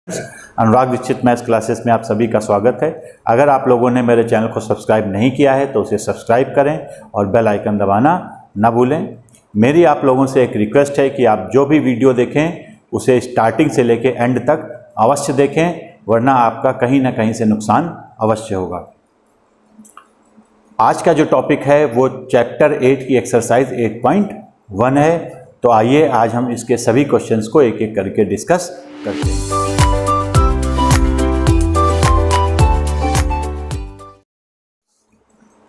अनुराग Dixit maths classes में आप सभी का स्वागत है। अगर आप लोगों ने मेरे चैनल को सब्सक्राइब नहीं किया है तो उसे सब्सक्राइब करें और बेल आइकन दबाना ना भूलें। मेरी आप लोगों से एक रिक्वेस्ट है कि आप जो भी वीडियो देखें उसे स्टार्टिंग से लेकर एंड तक अवश्य देखें, वरना आपका कहीं ना कहीं से नुकसान अवश्य होगा। आज का जो टॉपिक है वो चैप्टर 8 की एक्सरसाइज 8.1 है। तो आइए आज हम इसके सभी क्वेश्चंस को एक एक करके डिस्कस करते हैं।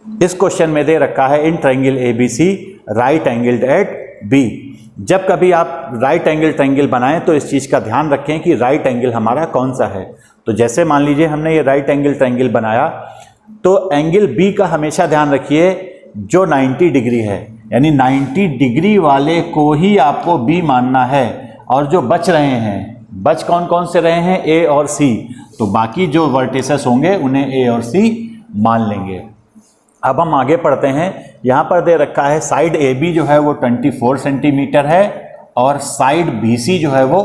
इस क्वेश्चन में दे रखा है in triangle ABC right angled at B। जब कभी आप राइट एंगल ट्रायंगल बनाएं तो इस चीज़ का ध्यान रखें कि राइट एंगल हमारा कौन सा है। तो जैसे मान लीजिए हमने ये राइट एंगल ट्रायंगल बनाया तो एंगल B का हमेशा ध्यान रखिए जो 90 डिग्री है, यानी 90 डिग्री वाले को ही आपको B मानना है। और जो बच रहे हैं, बच कौन कौन से रहे हैं, A और C, तो बाकी जो वर्टिसेस होंगे उन्हें A और C मान लेंगे। अब हम आगे पढ़ते हैं। यहाँ पर दे रखा है साइड AB जो है वो 24 सेंटीमीटर है और साइड BC जो है वो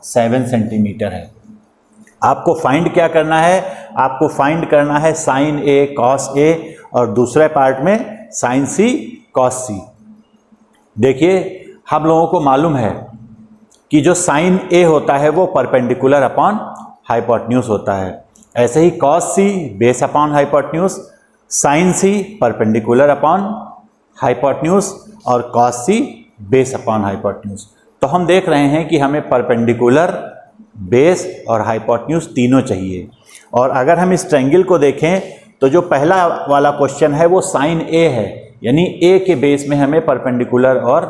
7 सेंटीमीटर है। आपको फाइंड क्या करना है, आपको फाइंड करना है साइन A कॉस A और दूसरे पार्ट में साइन C कॉस C। देखिए हम लोगों को मालूम है कि जो साइन A होता है वो परपेंडिकुलर अपॉन हाइपोटेन्यूज होता है। ऐसे ही cos C base upon hypotenuse, sine C perpendicular upon hypotenuse और cos C base upon hypotenuse. तो हम देख रहे हैं कि हमें परपेंडिकुलर, बेस और हाइपोटेन्यूज तीनों चाहिए। और अगर हम इस ट्रायंगल को देखें तो जो पहला वाला क्वेश्चन है वो साइन A है, यानी A के बेस में हमें परपेंडिकुलर और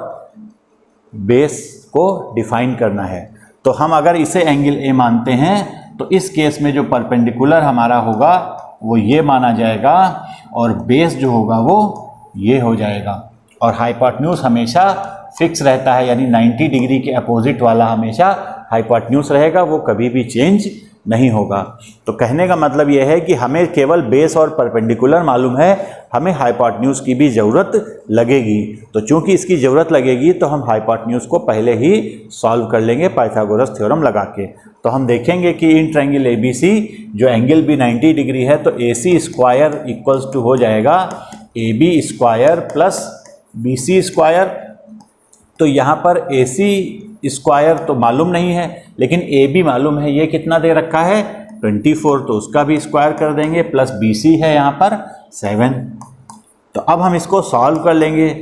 बेस को डिफाइन करना है। तो हम अगर इसे एंगल A मानते हैं तो इस केस में जो परपेंडिकुलर हमारा होगा वो ये माना जाएगा और बेस जो होगा वो ये हो जाएगा। और हाइपोटेन्यूज हमेशा फिक्स रहता है, यानी 90 डिग्री के अपोजिट वाला हमेशा हाइपोटेन्यूज रहेगा, वो कभी भी चेंज नहीं होगा। तो कहने का मतलब ये है कि हमें केवल बेस और परपेंडिकुलर मालूम है, हमें हाइपोटेन्यूज की भी ज़रूरत लगेगी। तो चूंकि इसकी ज़रूरत लगेगी तो हम हाइपोटेन्यूज को पहले ही सॉल्व कर लेंगे पाइथागोरस थ्योरम लगा के। तो हम देखेंगे कि इन ट्रायंगल ABC जो एंगल भी 90 डिग्री है तो AC स्क्वायर इक्वल्स टू हो जाएगा AB square plus BC square. तो यहाँ पर AC स्क्वायर तो मालूम नहीं है लेकिन AB मालूम है, ये कितना दे रखा है 24, तो उसका भी स्क्वायर कर देंगे, प्लस BC है यहाँ पर 7। तो अब हम इसको सॉल्व कर लेंगे।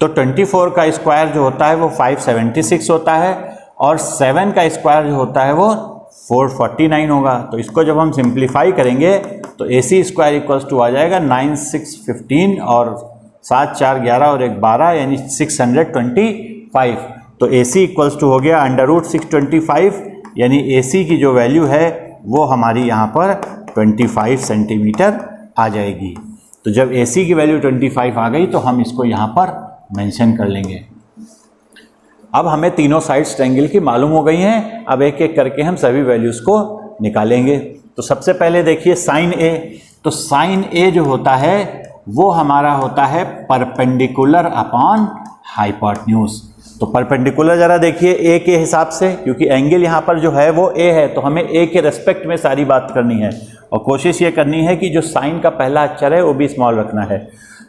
तो 24 का स्क्वायर जो होता है वो 576 होता है और 7 का स्क्वायर जो होता है वो 449 होगा। तो इसको जब हम सिंप्लीफाई करेंगे तो AC स्क्वायर इक्वल्स टू आ जाएगा 9 6 15 और 7 4 11 और 1 12, यानी 625। तो AC इक्वल्स टू हो गया √625, यानी AC की जो वैल्यू है वो हमारी यहाँ पर 25 सेंटीमीटर आ जाएगी। तो जब AC की वैल्यू 25 आ गई तो हम इसको यहाँ पर मेंशन कर लेंगे। अब हमें तीनों साइड्स ट्रायंगल की मालूम हो गई हैं। अब एक एक करके हम सभी वैल्यूज़ को निकालेंगे। तो सबसे पहले देखिए साइन A। तो साइन A जो होता है वो हमारा होता है परपेंडिकुलर अपॉन हाइपोटेन्यूज। तो परपेंडिकुलर जरा देखिए A के हिसाब से, क्योंकि एंगल यहाँ पर जो है वो A है तो हमें A के रेस्पेक्ट में सारी बात करनी है और कोशिश ये करनी है कि जो साइन का पहला अक्षर है वो भी स्मॉल रखना है।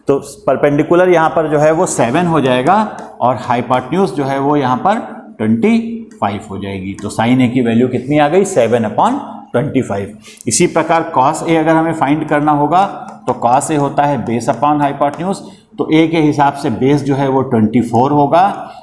तो परपेंडिकुलर यहाँ पर जो है वो 7 हो जाएगा और हाइपोटेन्यूज जो है वो यहाँ पर 25 हो जाएगी। तो साइन A की वैल्यू कितनी आ गई 7/25। इसी प्रकार कॉस A अगर हमें फाइंड करना होगा तो कॉस A होता है बेस अपॉन हाइपोटेन्यूज। तो A के हिसाब से बेस जो है वो 24 होगा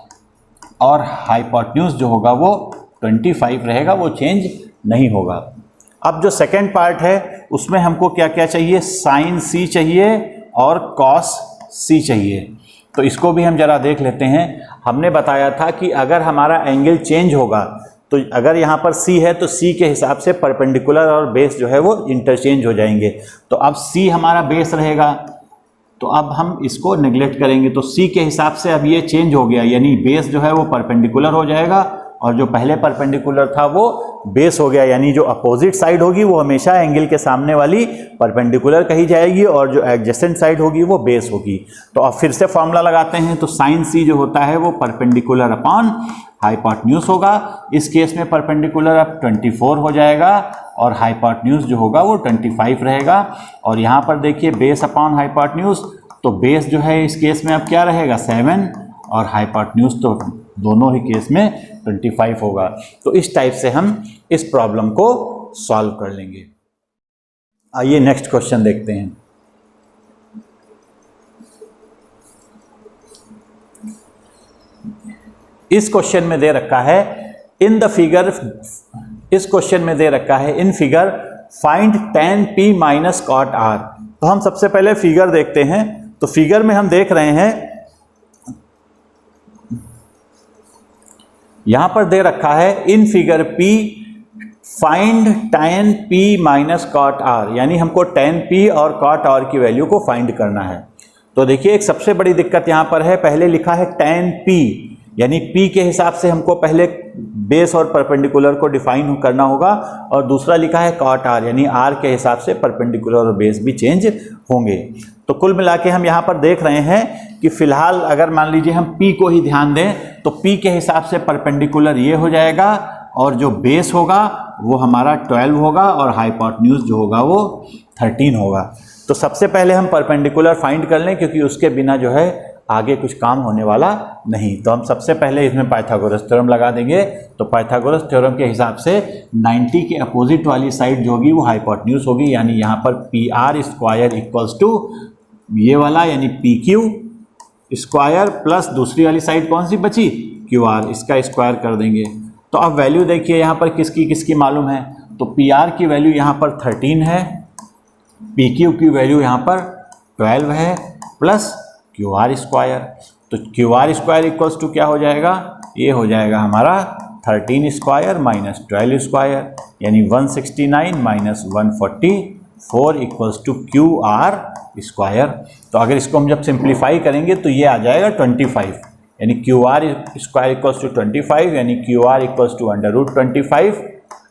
और हाइपोटेन्यूज जो होगा वो 25 रहेगा, वो चेंज नहीं होगा। अब जो सेकेंड पार्ट है उसमें हमको क्या क्या चाहिए, साइन C चाहिए और कॉस C चाहिए। तो इसको भी हम जरा देख लेते हैं। हमने बताया था कि अगर हमारा एंगल चेंज होगा तो अगर यहाँ पर C है तो C के हिसाब से परपेंडिकुलर और बेस जो है वो इंटरचेंज हो जाएंगे। तो अब C हमारा बेस रहेगा, तो अब हम इसको नेग्लेक्ट करेंगे। तो C के हिसाब से अब ये चेंज हो गया, यानी बेस जो है वो परपेंडिकुलर हो जाएगा और जो पहले परपेंडिकुलर था वो बेस हो गया, यानी जो अपोजिट साइड होगी वो हमेशा एंगल के सामने वाली परपेंडिकुलर कही जाएगी और जो एडजेसेंट साइड होगी वो बेस होगी। तो अब फिर से फॉर्मूला लगाते हैं, तो साइन सी जो होता है वो परपेंडिकुलर अपॉन हाइपोटेन्यूज होगा। इस केस में परपेंडिकुलर अब 24 हो जाएगा और हाइपोटेन्यूज जो होगा वो 25 रहेगा। और यहाँ पर देखिए बेस अपॉन हाइपोटेन्यूज, तो बेस जो है इस केस में अब क्या रहेगा 7 और हाइपोटेन्यूज तो दोनों ही केस में 25 होगा। तो इस टाइप से हम इस प्रॉब्लम को सॉल्व कर लेंगे। आइए नेक्स्ट क्वेश्चन देखते हैं। इस क्वेश्चन में दे रखा है इन द फिगर, इस क्वेश्चन में दे रखा है in figure find tan p minus cot r। तो हम सबसे पहले फिगर देखते हैं। तो फिगर में हम देख रहे हैं यहां पर दे रखा है in figure p find tan p minus cot r, यानी हमको tan p और cot r की वैल्यू को फाइंड करना है। तो देखिए एक सबसे बड़ी दिक्कत यहां पर है, पहले लिखा है tan p, यानी p के हिसाब से हमको पहले बेस और परपेंडिकुलर को डिफाइन करना होगा, और दूसरा लिखा है cot r, यानी r के हिसाब से परपेंडिकुलर और बेस भी चेंज होंगे। तो कुल मिला के हम यहाँ पर देख रहे हैं कि फिलहाल अगर मान लीजिए हम p को ही ध्यान दें तो p के हिसाब से परपेंडिकुलर ये हो जाएगा और जो बेस होगा वो हमारा 12 होगा और हाइपोटेन्यूज जो होगा वो 13 होगा। तो सबसे पहले हम परपेंडिकुलर फाइंड कर लें, क्योंकि उसके बिना जो है आगे कुछ काम होने वाला नहीं। तो हम सबसे पहले इसमें पाइथागोरस थ्योरम लगा देंगे। तो पाइथागोरस थ्योरम के हिसाब से 90 के अपोजिट वाली साइड जो होगी वो हाइपोटेन्यूज होगी, यानी यहाँ पर P R square equals to ये वाला यानी पी क्यू स्क्वायर प्लस दूसरी वाली साइड कौन सी बची क्यू आर, इसका स्क्वायर कर देंगे। तो अब वैल्यू देखिए यहाँ पर किसकी किसकी मालूम है। तो पी आर की वैल्यू यहाँ पर 13 है, पी क्यू की वैल्यू यहाँ पर 12 है प्लस क्यू आर स्क्वायर। तो Q R square equals to क्या हो जाएगा, ये हो जाएगा हमारा 13 स्क्वायर माइनस 12 स्क्वायर, यानी 169 minus 144 equals to Q R square. तो अगर इसको हम जब सिंप्लीफाई करेंगे तो ये आ जाएगा 25, यानी Q R square equals to 25, यानी क्यू आर इक्वल्स टू √25।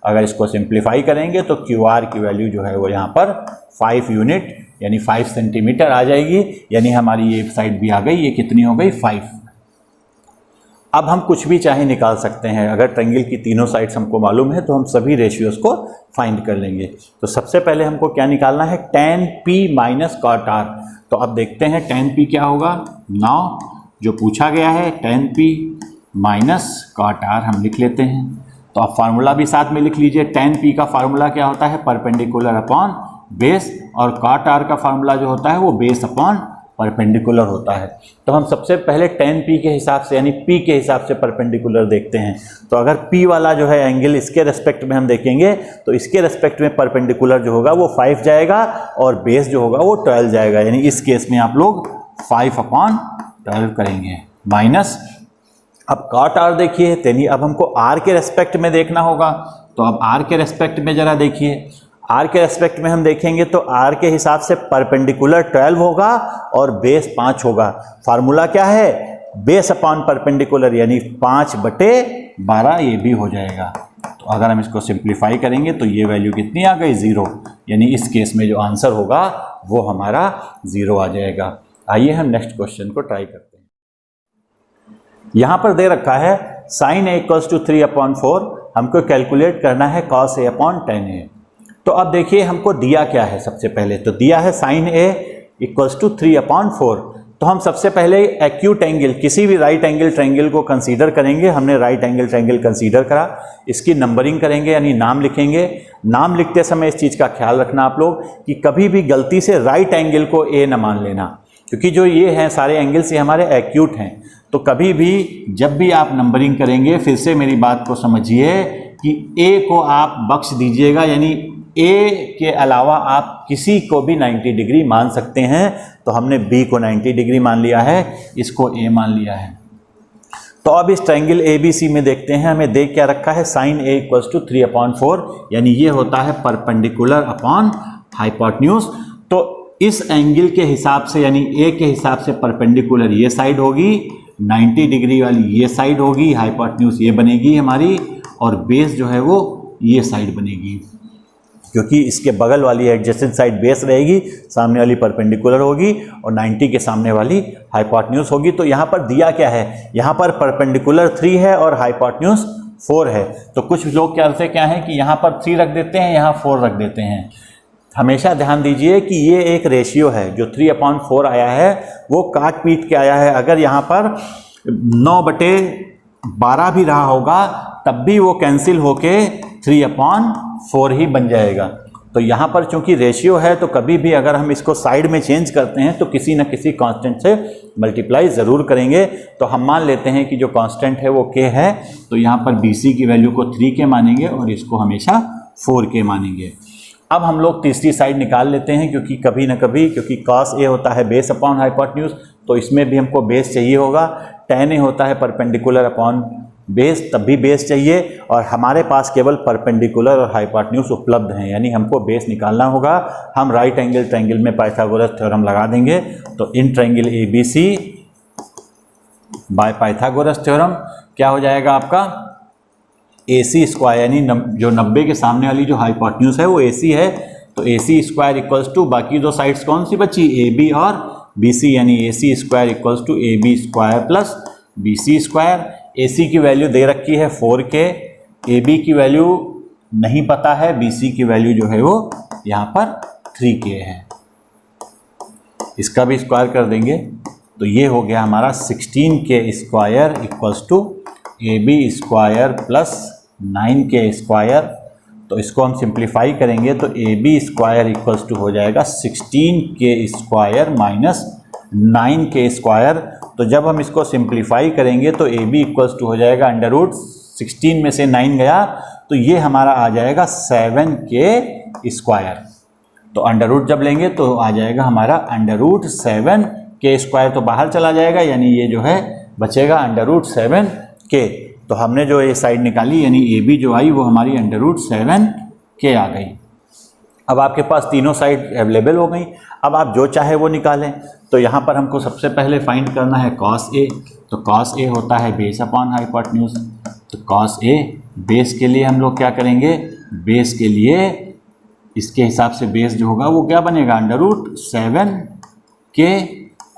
अगर इसको सिंप्लीफाई करेंगे तो क्यू आर की वैल्यू जो है वो यहाँ पर 5 यूनिट यानी 5 सेंटीमीटर आ जाएगी, यानी हमारी ये साइड भी आ गई, ये कितनी हो गई 5। अब हम कुछ भी चाहे निकाल सकते हैं, अगर ट्रायंगल की तीनों साइड्स हमको मालूम है तो हम सभी रेशियोज को फाइंड कर लेंगे। तो सबसे पहले हमको क्या निकालना है tan p minus cot r। तो अब देखते हैं tan p क्या होगा। नाउ जो पूछा गया है tan p minus cot r हम लिख लेते हैं। तो अब फार्मूला भी साथ में लिख लीजिए। tan p का फार्मूला क्या होता है परपेंडिकुलर अपॉन बेस, और cot r का फार्मूला जो होता है वो बेस अपॉन परपेंडिकुलर होता है। तो हम सबसे पहले tan p के हिसाब से यानी p के हिसाब से परपेंडिकुलर देखते हैं। तो अगर p वाला जो है एंगल इसके रेस्पेक्ट में हम देखेंगे तो इसके रेस्पेक्ट में परपेंडिकुलर जो होगा वो 5 जाएगा और बेस जो होगा वो 12 जाएगा, यानी इस केस में आप लोग 5/12 करेंगे माइनस। अब cot r देखिए, यानी अब हमको r के रेस्पेक्ट में देखना होगा। तो अब r के रेस्पेक्ट में जरा देखिए, r के रेस्पेक्ट में हम देखेंगे तो r के हिसाब से परपेंडिकुलर 12 होगा और बेस 5 होगा। फार्मूला क्या है बेस अपॉन परपेंडिकुलर, यानी 5/12 ये भी हो जाएगा। तो अगर हम इसको सिंप्लीफाई करेंगे तो ये वैल्यू कितनी आ गई 0, यानी इस केस में जो आंसर होगा वो हमारा 0 आ जाएगा। आइए हम नेक्स्ट क्वेश्चन को ट्राई करते हैं। यहाँ पर दे रखा है sin a इक्वल्स टू 3/4, हमको कैलकुलेट करना है cos a upon tan a। तो अब देखिए हमको दिया क्या है, सबसे पहले तो दिया है sin a इक्वल्स टू 3/4। तो हम सबसे पहले एक्यूट एंगल, किसी भी राइट एंगल ट्रायंगल को कंसीडर करेंगे। हमने राइट एंगल ट्रायंगल कंसीडर करा, इसकी नंबरिंग करेंगे यानी नाम लिखेंगे। नाम लिखते समय इस चीज़ का ख्याल रखना आप लोग कि कभी भी गलती से राइट एंगल को a न मान लेना, क्योंकि जो ये हैं सारे एंगल्स ये हमारे एक्यूट हैं। तो कभी भी जब भी आप नंबरिंग करेंगे, फिर से मेरी बात को समझिए कि a को आप बख्श दीजिएगा, यानी a के अलावा आप किसी को भी 90 डिग्री मान सकते हैं। तो हमने b को 90 डिग्री मान लिया है, इसको a मान लिया है। तो अब इस ट्रायंगल ABC में देखते हैं, हमें देख क्या रखा है sin a इक्वल्स टू 3/4, यानी ये होता है परपेंडिकुलर अपॉन हाइपोटेन्यूज। तो इस एंगल के हिसाब से यानी a के हिसाब से परपेंडिकुलर ये साइड होगी, 90 डिग्री वाली ये साइड होगी, हाइपोटेन्यूज ये बनेगी हमारी, और बेस जो है वो ये साइड बनेगी, क्योंकि इसके बगल वाली एडजेसेंट साइड बेस रहेगी, सामने वाली परपेंडिकुलर होगी और 90 के सामने वाली हाइपोटेन्यूज होगी। तो यहाँ पर दिया क्या है, यहाँ पर परपेंडिकुलर 3 है और हाइपोटेन्यूज 4 है। तो कुछ लोग क्या है कि यहाँ पर 3 रख देते हैं, यहाँ 4 रख देते हैं। हमेशा ध्यान दीजिए कि ये एक रेशियो है, जो 3/4 आया है वो काट पीट के आया है। अगर यहाँ पर 9/12 भी रहा होगा तब भी वो कैंसिल होके 3/4 ही बन जाएगा। तो यहाँ पर चूंकि रेशियो है तो कभी भी अगर हम इसको साइड में चेंज करते हैं तो किसी न किसी कांस्टेंट से मल्टीप्लाई ज़रूर करेंगे। तो हम मान लेते हैं कि जो कांस्टेंट है वो k है, तो यहाँ पर BC की वैल्यू को 3k मानेंगे और इसको हमेशा 4k मानेंगे। अब हम लोग तीसरी साइड निकाल लेते हैं, क्योंकि कभी ना कभी, क्योंकि cos A होता है बेस अपॉन हाइपोटेन्यूज, तो इसमें भी हमको बेस चाहिए होगा। tan A होता है परपेंडिकुलर अपॉन बेस, तब भी बेस चाहिए। और हमारे पास केवल परपेंडिकुलर और हाइपोटेन्यूज उपलब्ध हैं, यानी हमको बेस निकालना होगा। हम राइट एंगल ट्रायंगल में पाइथागोरस थ्योरम लगा देंगे। तो इन triangle ABC by Pythagoras theorem क्या हो जाएगा आपका, AC स्क्वायर, यानी जो 90 के सामने वाली जो हाइपोटेन्यूज है वो AC है, तो AC स्क्वायर इक्वल्स टू बाकी दो साइड्स कौन सी बची, AB और BC, यानी AC square equals to AB square plus BC square. AC की वैल्यू दे रखी है 4k, AB की वैल्यू नहीं पता है, BC की वैल्यू जो है वो यहाँ पर 3k है। इसका भी स्क्वायर कर देंगे तो ये हो गया हमारा 16k square equals to AB square plus 9k square. तो इसको हम सिंप्लीफाई करेंगे तो AB स्क्वायर इक्वल्स टू हो जाएगा 16k square minus 9k square. तो जब हम इसको सिंप्लीफाई करेंगे तो AB इक्वल्स टू हो जाएगा √16 में से 9 गया तो ये हमारा आ जाएगा 7k स्क्वायर। तो अंडर रूट जब लेंगे तो आ जाएगा हमारा √7k स्क्वायर, तो बाहर चला जाएगा, यानी ये जो है बचेगा √7k। तो हमने जो ये साइड निकाली यानी AB जो आई वो हमारी √7k आ गई। अब आपके पास तीनों साइड अवेलेबल हो गई। अब आप जो चाहे वो निकालें। तो यहाँ पर हमको सबसे पहले फाइंड करना है cos A। तो cos A होता है बेस अपॉन हाइपोटेन्यूज। तो cos A बेस के लिए हम लोग क्या करेंगे, बेस के लिए इसके हिसाब से बेस जो होगा वो क्या बनेगा √7k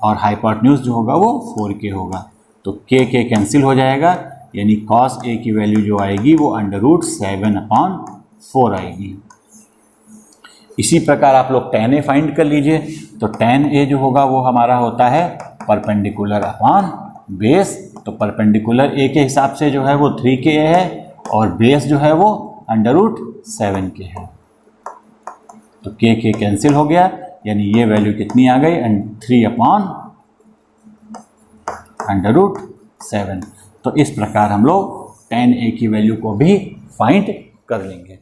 और हाइपोटेन्यूज जो होगा वो 4k होगा। तो k कैंसिल हो जाएगा, यानी cos A की वैल्यू जो आएगी वो √7/4 आएगी। इसी प्रकार आप लोग tan A फाइंड कर लीजिए। तो tan A जो होगा वो हमारा होता है परपेंडिकुलर अपॉन बेस। तो परपेंडिकुलर A के हिसाब से जो है वो 3k है और बेस जो है वो √7k है। तो k कैंसिल हो गया, यानी ये वैल्यू कितनी आ गई 3/√7। तो इस प्रकार हम लोग tan A की वैल्यू को भी फाइंड कर लेंगे।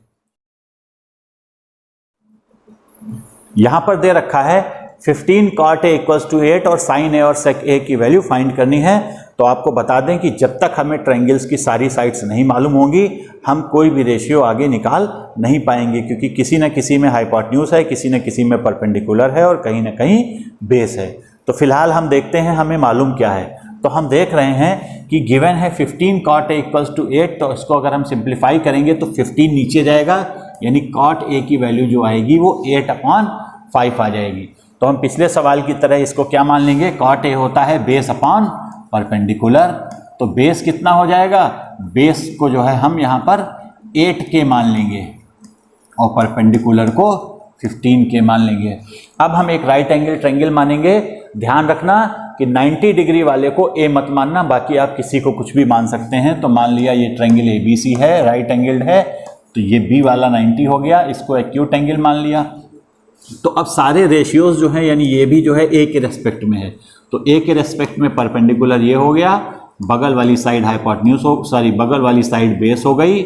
यहाँ पर दे रखा है 15 cot A इक्वल्स टू 8 और sin A और sec A की वैल्यू फाइंड करनी है। तो आपको बता दें कि जब तक हमें ट्रायंगल्स की सारी साइड्स नहीं मालूम होंगी हम कोई भी रेशियो आगे निकाल नहीं पाएंगे, क्योंकि किसी न किसी में हाइपोटेन्यूज है, किसी न किसी में परपेंडिकुलर है और कहीं ना कहीं बेस है। तो फिलहाल हम देखते हैं हमें मालूम क्या है। तो हम देख रहे हैं कि गिवन है 15 cot A इक्वल्स टू 8। तो इसको अगर हम सिंप्लीफाई करेंगे तो 15 नीचे जाएगा, यानी cot A की वैल्यू जो आएगी वो 8/5 आ जाएगी। तो हम पिछले सवाल की तरह इसको क्या मान लेंगे, cot A होता है बेस अपॉन परपेंडिकुलर। तो बेस कितना हो जाएगा, बेस को जो है हम यहाँ पर 8k मान लेंगे और परपेंडिकुलर को 15k मान लेंगे। अब हम एक राइट एंगल ट्रायंगल मानेंगे। ध्यान रखना कि 90 डिग्री वाले को A मत मानना, बाकी आप किसी को कुछ भी मान सकते हैं। तो मान लिया ये ट्रायंगल ABC है, राइट एंगल्ड है, तो ये B वाला 90 हो गया, इसको एक्यूट एंगल मान लिया। तो अब सारे रेशियोज जो हैं यानी ये भी जो है A के रेस्पेक्ट में है, तो A के रेस्पेक्ट में परपेंडिकुलर ये हो गया, बगल वाली साइड हाइपोटेन्यूज बगल वाली साइड बेस हो गई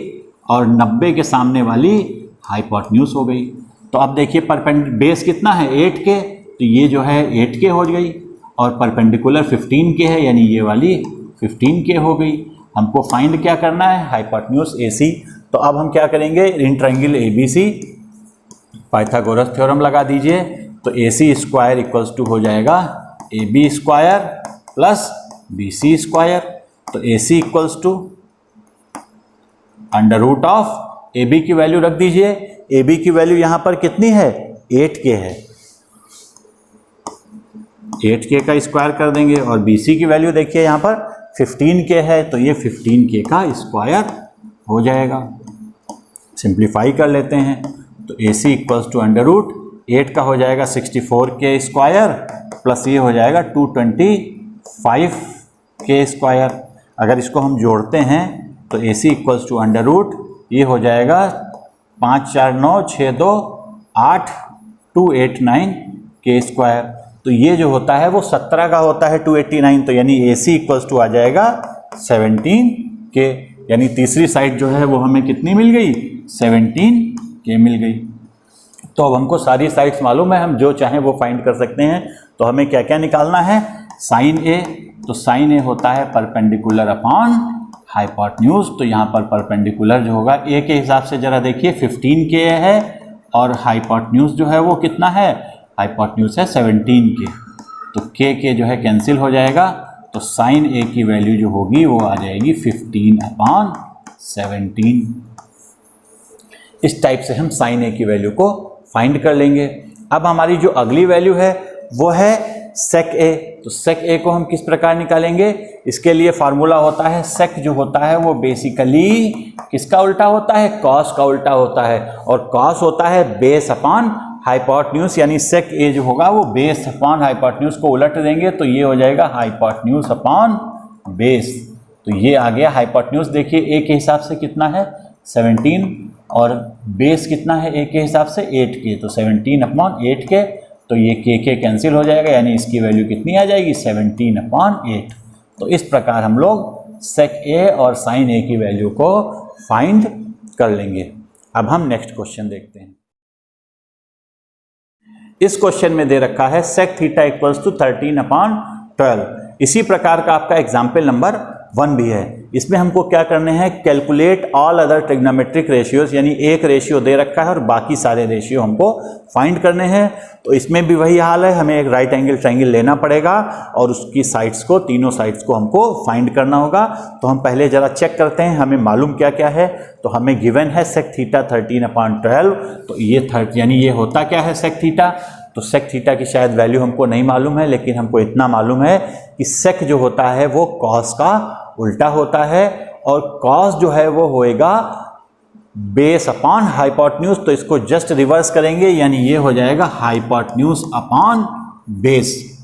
और 90 के सामने वाली हाइपोटेन्यूज हो गई। तो अब देखिए बेस कितना है 8k, तो ये जो है 8k हो गई और परपेंडिकुलर 15k है, यानी ये वाली 15k हो गई। हमको फाइंड क्या करना है, हाइपोटेन्यूज AC। तो अब हम क्या करेंगे, इन ट्रायंगल ABC पाइथागोरस थ्योरम लगा दीजिए। तो AC स्क्वायर इक्वल्स टू हो जाएगा AB square plus BC square. तो AC equals to √7 A B की वैल्यू रख दीजिए। ए बी की वैल्यू यहाँ पर कितनी है, 8k है, 8k का स्क्वायर कर देंगे। और बी सी की वैल्यू देखिए यहाँ पर 15k है, तो ये 15k का स्क्वायर हो जाएगा। सिंप्लीफाई कर लेते हैं तो ए सी इक्वल्स टू अंडर रूट 8 का हो जाएगा 64k स्क्वायर प्लस ये हो जाएगा 225k स्क्वायर। अगर इसको हम जोड़ते हैं तो ए सी इक्वल्स टू अंडर रूट ये हो जाएगा 5 4 9 6 2 8 289k स्क्वायर। तो ये जो होता है वो 17 का होता है 289, तो यानी ए सी इक्वल्स टू आ जाएगा 17k, यानी तीसरी साइड जो है वो हमें कितनी मिल गई, 17k मिल गई। तो अब हमको सारी साइड्स मालूम है, हम जो चाहें वो फाइंड कर सकते हैं। तो हमें क्या क्या निकालना है, साइन ए, तो साइन ए होता है परपेंडिकुलर अपॉन हाइपोटेन्यूज। तो यहाँ पर परपेंडिकुलर जो होगा ए के हिसाब से जरा देखिए 15k है और हाइपोटेन्यूज जो है वो कितना है, हाइपोटेन्यूज है 17k, तो k जो है कैंसिल हो जाएगा। तो साइन ए की वैल्यू जो होगी वो आ जाएगी 15/17। इस टाइप से हम साइन ए की वैल्यू को फाइंड कर लेंगे। अब हमारी जो अगली वैल्यू है वो है सेक ए। तो सेक ए को हम किस प्रकार निकालेंगे, इसके लिए फार्मूला होता है, सेक जो होता है वो बेसिकली किसका उल्टा होता है, कॉस का उल्टा होता है, और कॉस होता है बेस अपॉन हाइपोटेन्यूज, यानी सेक ए जो होगा वो बेस अपॉन हाइपोटेन्यूज को उलट देंगे तो ये हो जाएगा हाइपोटेन्यूज अपॉन बेस। तो ये आ गया हाइपोटेन्यूज, देखिए ए के हिसाब से कितना है 17 और बेस कितना है ए के हिसाब से 8k, तो 17/8k, तो ये k कैंसिल हो जाएगा, यानी इसकी वैल्यू कितनी आ जाएगी 17/8। तो इस प्रकार हम लोग सेक ए और साइन ए की वैल्यू को फाइंड कर लेंगे। अब हम नेक्स्ट क्वेश्चन देखते हैं। इस क्वेश्चन में दे रखा है सेक थीटा इक्वल्स टू 13/12। इसी प्रकार का आपका एग्जाम्पल नंबर 1 भी है। इसमें हमको क्या करने हैं, calculate all other trigonometric ratios, यानी एक रेशियो दे रखा है और बाकी सारे रेशियो हमको फाइंड करने हैं। तो इसमें भी वही हाल है, हमें एक राइट एंगल ट्रायंगल लेना पड़ेगा और उसकी साइड्स को, तीनों साइड्स को हमको फाइंड करना होगा। तो हम पहले जरा चेक करते हैं हमें मालूम क्या क्या है। तो हमें गिवन है सेक थीटा 13/12, तो ये 30 यानी ये होता क्या है सेक थीटा। तो सेक थीटा की शायद वैल्यू हमको नहीं मालूम है, लेकिन हमको इतना मालूम है कि सेक जो होता है वो कॉस का उल्टा होता है और कॉस जो है वो होएगा बेस अपॉन हाइपोटेन्यूज। तो इसको जस्ट रिवर्स करेंगे, यानी ये हो जाएगा हाइपोटेन्यूज अपॉन बेस।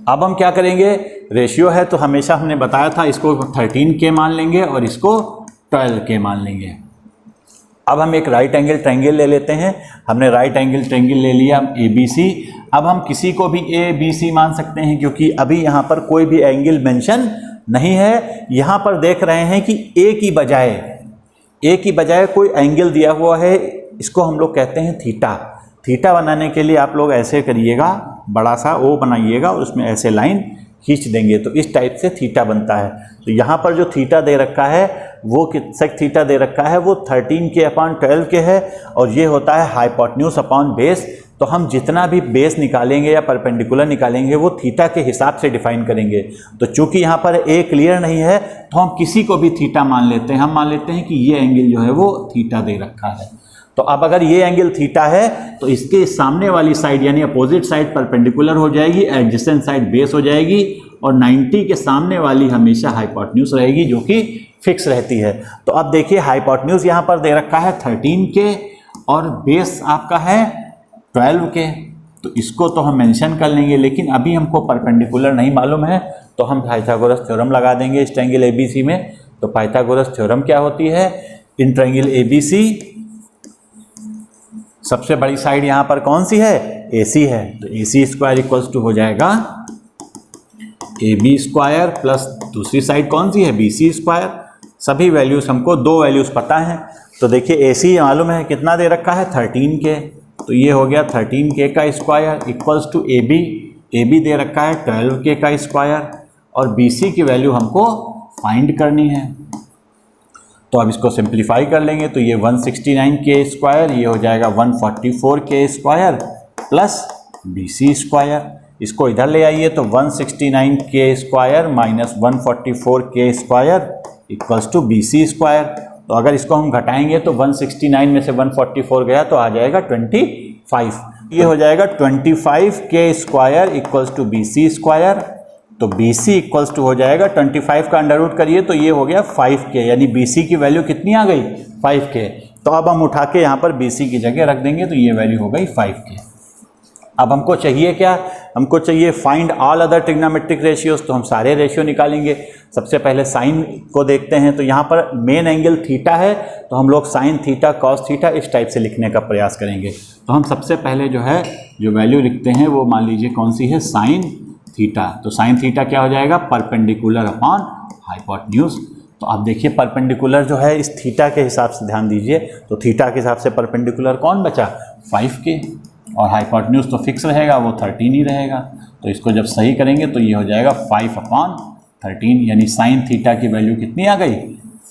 अब हम क्या करेंगे, रेशियो है तो हमेशा हमने बताया था इसको 13k मान लेंगे और इसको 12k मान लेंगे। अब हम एक राइट एंगल ट्रायंगल ले लेते हैं। हमने राइट एंगल ट्रायंगल ले लिया ABC। अब हम किसी को भी ABC मान सकते हैं, क्योंकि अभी यहाँ पर कोई भी एंगल मेंशन नहीं है। यहाँ पर देख रहे हैं कि A की बजाय कोई एंगल दिया हुआ है, इसको हम लोग कहते हैं थीटा। थीटा बनाने के लिए आप लोग ऐसे करिएगा, बड़ा सा O बनाइएगा और उसमें ऐसे लाइन खींच देंगे, तो इस टाइप से थीटा बनता है। तो यहाँ पर जो थीटा दे रखा है वो सेक थीटा दे रखा है वो 13k/12k है और ये होता है हाइपोटेन्यूज अपॉन बेस। तो हम जितना भी बेस निकालेंगे या परपेंडिकुलर निकालेंगे वो थीटा के हिसाब से डिफाइन करेंगे। तो चूंकि यहाँ पर ए क्लियर नहीं है तो हम किसी को भी थीटा मान लेते हैं। हम मान लेते हैं कि ये एंगल जो है वो थीटा दे रखा है। तो अब अगर ये एंगल थीटा है तो इसके सामने वाली साइड यानी अपोजिट साइड परपेंडिकुलर हो जाएगी, एडजेसेंट साइड बेस हो जाएगी और 90 के सामने वाली हमेशा हाइपोटेन्यूज रहेगी, जो कि फिक्स रहती है। तो अब देखिए हाइपोटेन्यूज यहाँ पर दे रखा है 13k और बेस आपका है 12k, तो इसको तो हम मेंशन कर लेंगे, लेकिन अभी हमको परपेंडिकुलर नहीं मालूम है तो हम पाइथागोरस थ्योरम लगा देंगे इस ट्रायंगल ABC में। तो पाइथागोरस थ्योरम क्या होती है, इन ट्रायंगल ABC सबसे बड़ी साइड यहाँ पर कौन सी है, AC है, तो AC स्क्वायर इक्वल्स टू हो जाएगा AB स्क्वायर प्लस दूसरी साइड कौन सी है, BC स्क्वायर। सभी वैल्यूज हमको दो वैल्यूज पता हैं। तो देखिए AC मालूम है कितना दे रखा है 13k, तो ये हो गया 13k का स्क्वायर इक्वल्स टू AB दे रखा है 12k का स्क्वायर और BC की वैल्यू हमको फाइंड करनी है। तो अब इसको सिंप्लीफाई कर लेंगे तो ये 169k स्क्वायर, ये हो जाएगा 144k square plus BC square. इसको इधर ले आइए तो 169k square minus 144k square equals to BC square. तो अगर इसको हम घटाएंगे तो 169 में से 144 गया तो आ जाएगा 25। ये हो जाएगा 25k square equals to BC square. तो BC इक्वल्स टू हो जाएगा 25 का अंडर रूट करिए तो ये हो गया 5k, यानी BC की वैल्यू कितनी आ गई 5k। तो अब हम उठा के यहाँ पर BC की जगह रख देंगे तो ये वैल्यू हो गई 5k। अब हमको चाहिए क्या, हमको चाहिए find all other trigonometric ratios. तो हम सारे रेशियो निकालेंगे। सबसे पहले साइन को देखते हैं। तो यहाँ पर मेन एंगल थीटा है तो हम लोग साइन थीटा कॉस थीटा इस टाइप से लिखने का प्रयास करेंगे। तो हम सबसे पहले जो वैल्यू लिखते हैं वो मान लीजिए कौन सी है, साइन थीटा। तो साइन थीटा क्या हो जाएगा, परपेंडिकुलर अपॉन हाइपोटेन्यूज। तो आप देखिए परपेंडिकुलर जो है इस थीटा के हिसाब से ध्यान दीजिए, तो थीटा के हिसाब से परपेंडिकुलर कौन बचा 5k, और हाइपोटेन्यूज तो फिक्स रहेगा वो 13 ही रहेगा। तो इसको जब सही करेंगे तो ये हो जाएगा 5/13, यानी साइन थीटा की वैल्यू कितनी आ गई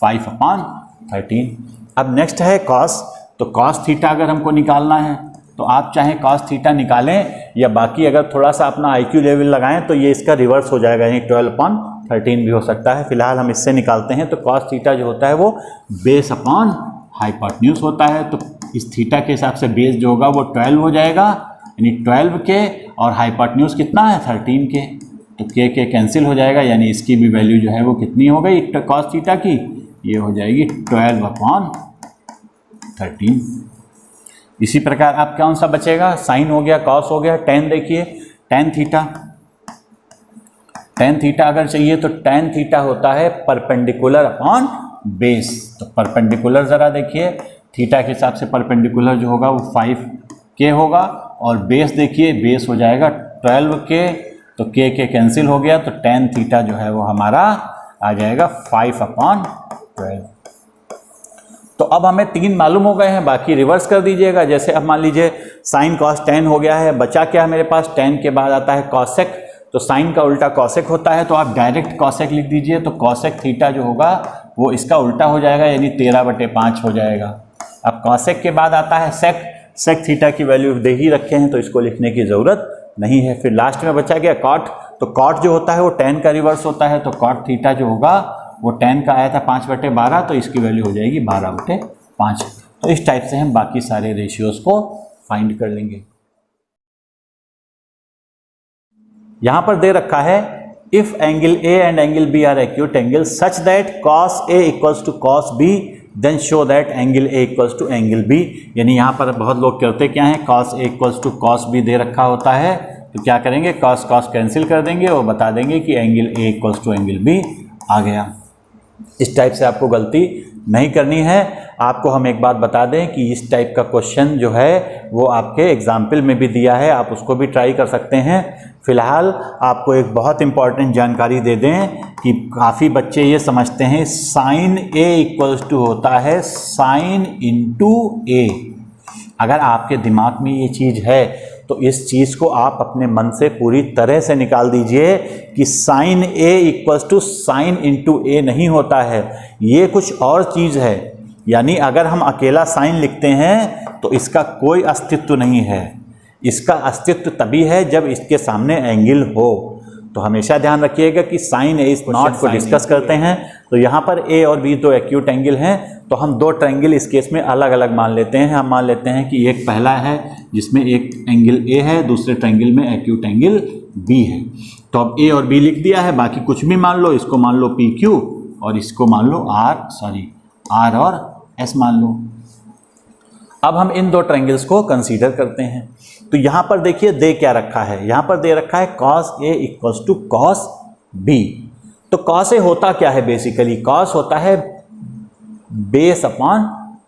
5/13। अब नेक्स्ट है कॉस। तो कॉस थीटा अगर हमको निकालना है तो आप चाहे कॉस थीटा निकालें या बाकी अगर थोड़ा सा अपना IQ लेवल लगाएं तो ये इसका रिवर्स हो जाएगा, यानी 12/13 भी हो सकता है। फिलहाल हम इससे निकालते हैं। तो कॉस थीटा जो होता है वो बेस अपॉन हाइपोटेन्यूज होता है। तो इस थीटा के हिसाब से बेस जो होगा वो 12 हो जाएगा, यानी 12k, और हाइपोटेन्यूज कितना है 13k। तो k कैंसिल हो जाएगा, यानी इसकी भी वैल्यू जो है वो कितनी हो गई कॉस थीटा की, ये हो जाएगी 12/13। इसी प्रकार आप कौन सा बचेगा, साइन हो गया, कॉस हो गया, टेन देखिए टेन थीटा अगर चाहिए तो टेन थीटा होता है परपेंडिकुलर अपॉन बेस। तो परपेंडिकुलर ज़रा देखिए, थीटा के हिसाब से परपेंडिकुलर जो होगा वो 5k होगा, और बेस देखिए बेस हो जाएगा 12k। तो k कैंसिल हो गया, तो टेन थीटा जो है वो हमारा आ जाएगा 5/12। तो अब हमें 3 मालूम हो गए हैं, बाकी रिवर्स कर दीजिएगा। जैसे अब मान लीजिए साइन कॉस टेन हो गया है, बचा क्या है मेरे पास, टेन के बाद आता है कॉसेक। तो साइन का उल्टा कॉसेक होता है, तो आप डायरेक्ट कॉसेक लिख दीजिए। तो कॉसेक थीटा जो होगा वो इसका उल्टा हो जाएगा, यानी 13/5 हो जाएगा। अब कॉसेक के बाद आता है सेक। सेक थीटा की वैल्यू दे ही रखे हैं तो इसको लिखने की ज़रूरत नहीं है। फिर लास्ट में बचा गया कॉट। तो कॉट जो होता है वो टेन का रिवर्स होता है। तो कॉट थीटा जो होगा वो 10 का आया था 5/12, तो इसकी वैल्यू हो जाएगी 12/5। तो इस टाइप से हम बाकी सारे रेशियोज को फाइंड कर लेंगे। यहां पर दे रखा है if angle A and angle B are acute angle such that cos A equals to cos B then show that angle A equals to angle B। यानी यहाँ पर बहुत लोग करते क्या हैं, cos A equals to cos B दे रखा होता है तो क्या करेंगे, cos कैंसिल कर देंगे और बता देंगे कि angle A equals to angle B आ गया। इस टाइप से आपको गलती नहीं करनी है। आपको हम एक बात बता दें कि इस टाइप का क्वेश्चन जो है वो आपके एग्जाम्पल में भी दिया है, आप उसको भी ट्राई कर सकते हैं। फिलहाल आपको एक बहुत इंपॉर्टेंट जानकारी दे दें कि काफ़ी बच्चे ये समझते हैं साइन A इक्वल्स टू होता है साइन इंटू A। अगर आपके दिमाग में ये चीज़ है तो इस चीज़ को आप अपने मन से पूरी तरह से निकाल दीजिए कि sine A equals to sine into A नहीं होता है, ये कुछ और चीज़ है। यानी अगर हम अकेला साइन लिखते हैं तो इसका कोई अस्तित्व नहीं है। इसका अस्तित्व तभी है जब इसके सामने एंगल हो। तो हमेशा ध्यान रखिएगा कि साइन ए इज नॉट को डिस्कस करते हैं। तो यहाँ पर ए और बी दो एक्यूट एंगल हैं, तो हम दो ट्रायंगल इस केस में अलग अलग मान लेते हैं। हम मान लेते हैं कि एक पहला है जिसमें एक एंगल ए है, दूसरे ट्रायंगल में एक्यूट एंगल बी है। तो अब ए और बी लिख दिया है, बाकी कुछ भी मान लो, इसको मान लो पी क्यू और इसको मान लो आर और एस मान लो। अब हम इन दो ट्रायंगल्स को कंसीडर करते हैं। तो यहाँ पर देखिए दे क्या रखा है, यहाँ पर दे रखा है cos A equals to cos B। तो cos A होता क्या है, बेसिकली cos होता है बेस अपॉन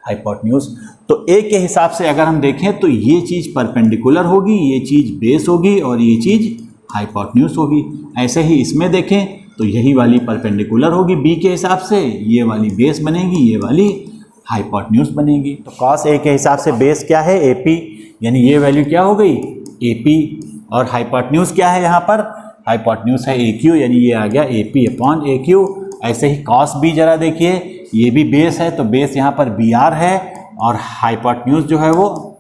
हाइपोटेन्यूज। तो A के हिसाब से अगर हम देखें तो ये चीज़ परपेंडिकुलर होगी, ये चीज़ बेस होगी और ये चीज़ हाइपोटेन्यूज होगी। ऐसे ही इसमें देखें तो यही वाली परपेंडिकुलर होगी B के हिसाब से, ये वाली बेस बनेगी, ये वाली हाइपोटेन्यूज बनेगी। तो cos A के हिसाब से बेस क्या है AP, यानी ये वैल्यू क्या हो गई AP, और हाइपोटेन्यूज क्या है यहाँ पर, हाइपोटेन्यूज है AQ, यानी ये आ गया AP अपॉन AQ। ऐसे ही cos B जरा देखिए, ये भी बेस है तो बेस यहाँ पर BR है और हाइपोटेन्यूज जो है वो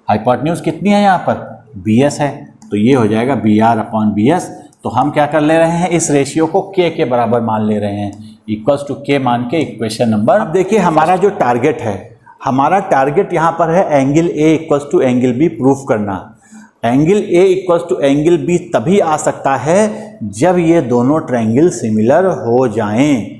हाइपोटेन्यूज कितनी है यहाँ पर BS है, तो ये हो जाएगा BR अपॉन BS। तो हम क्या कर ले रहे हैं, इस रेशियो को K के बराबर मान ले रहे हैं, इक्वल्स टू के मान के इक्वेशन नंबर। अब देखिए हमारा जो टारगेट है, हमारा टारगेट यहाँ पर है angle A equals to angle B proof करना। Angle A equals to angle B तभी आ सकता है जब ये दोनों ट्रायंगल सिमिलर हो जाएं।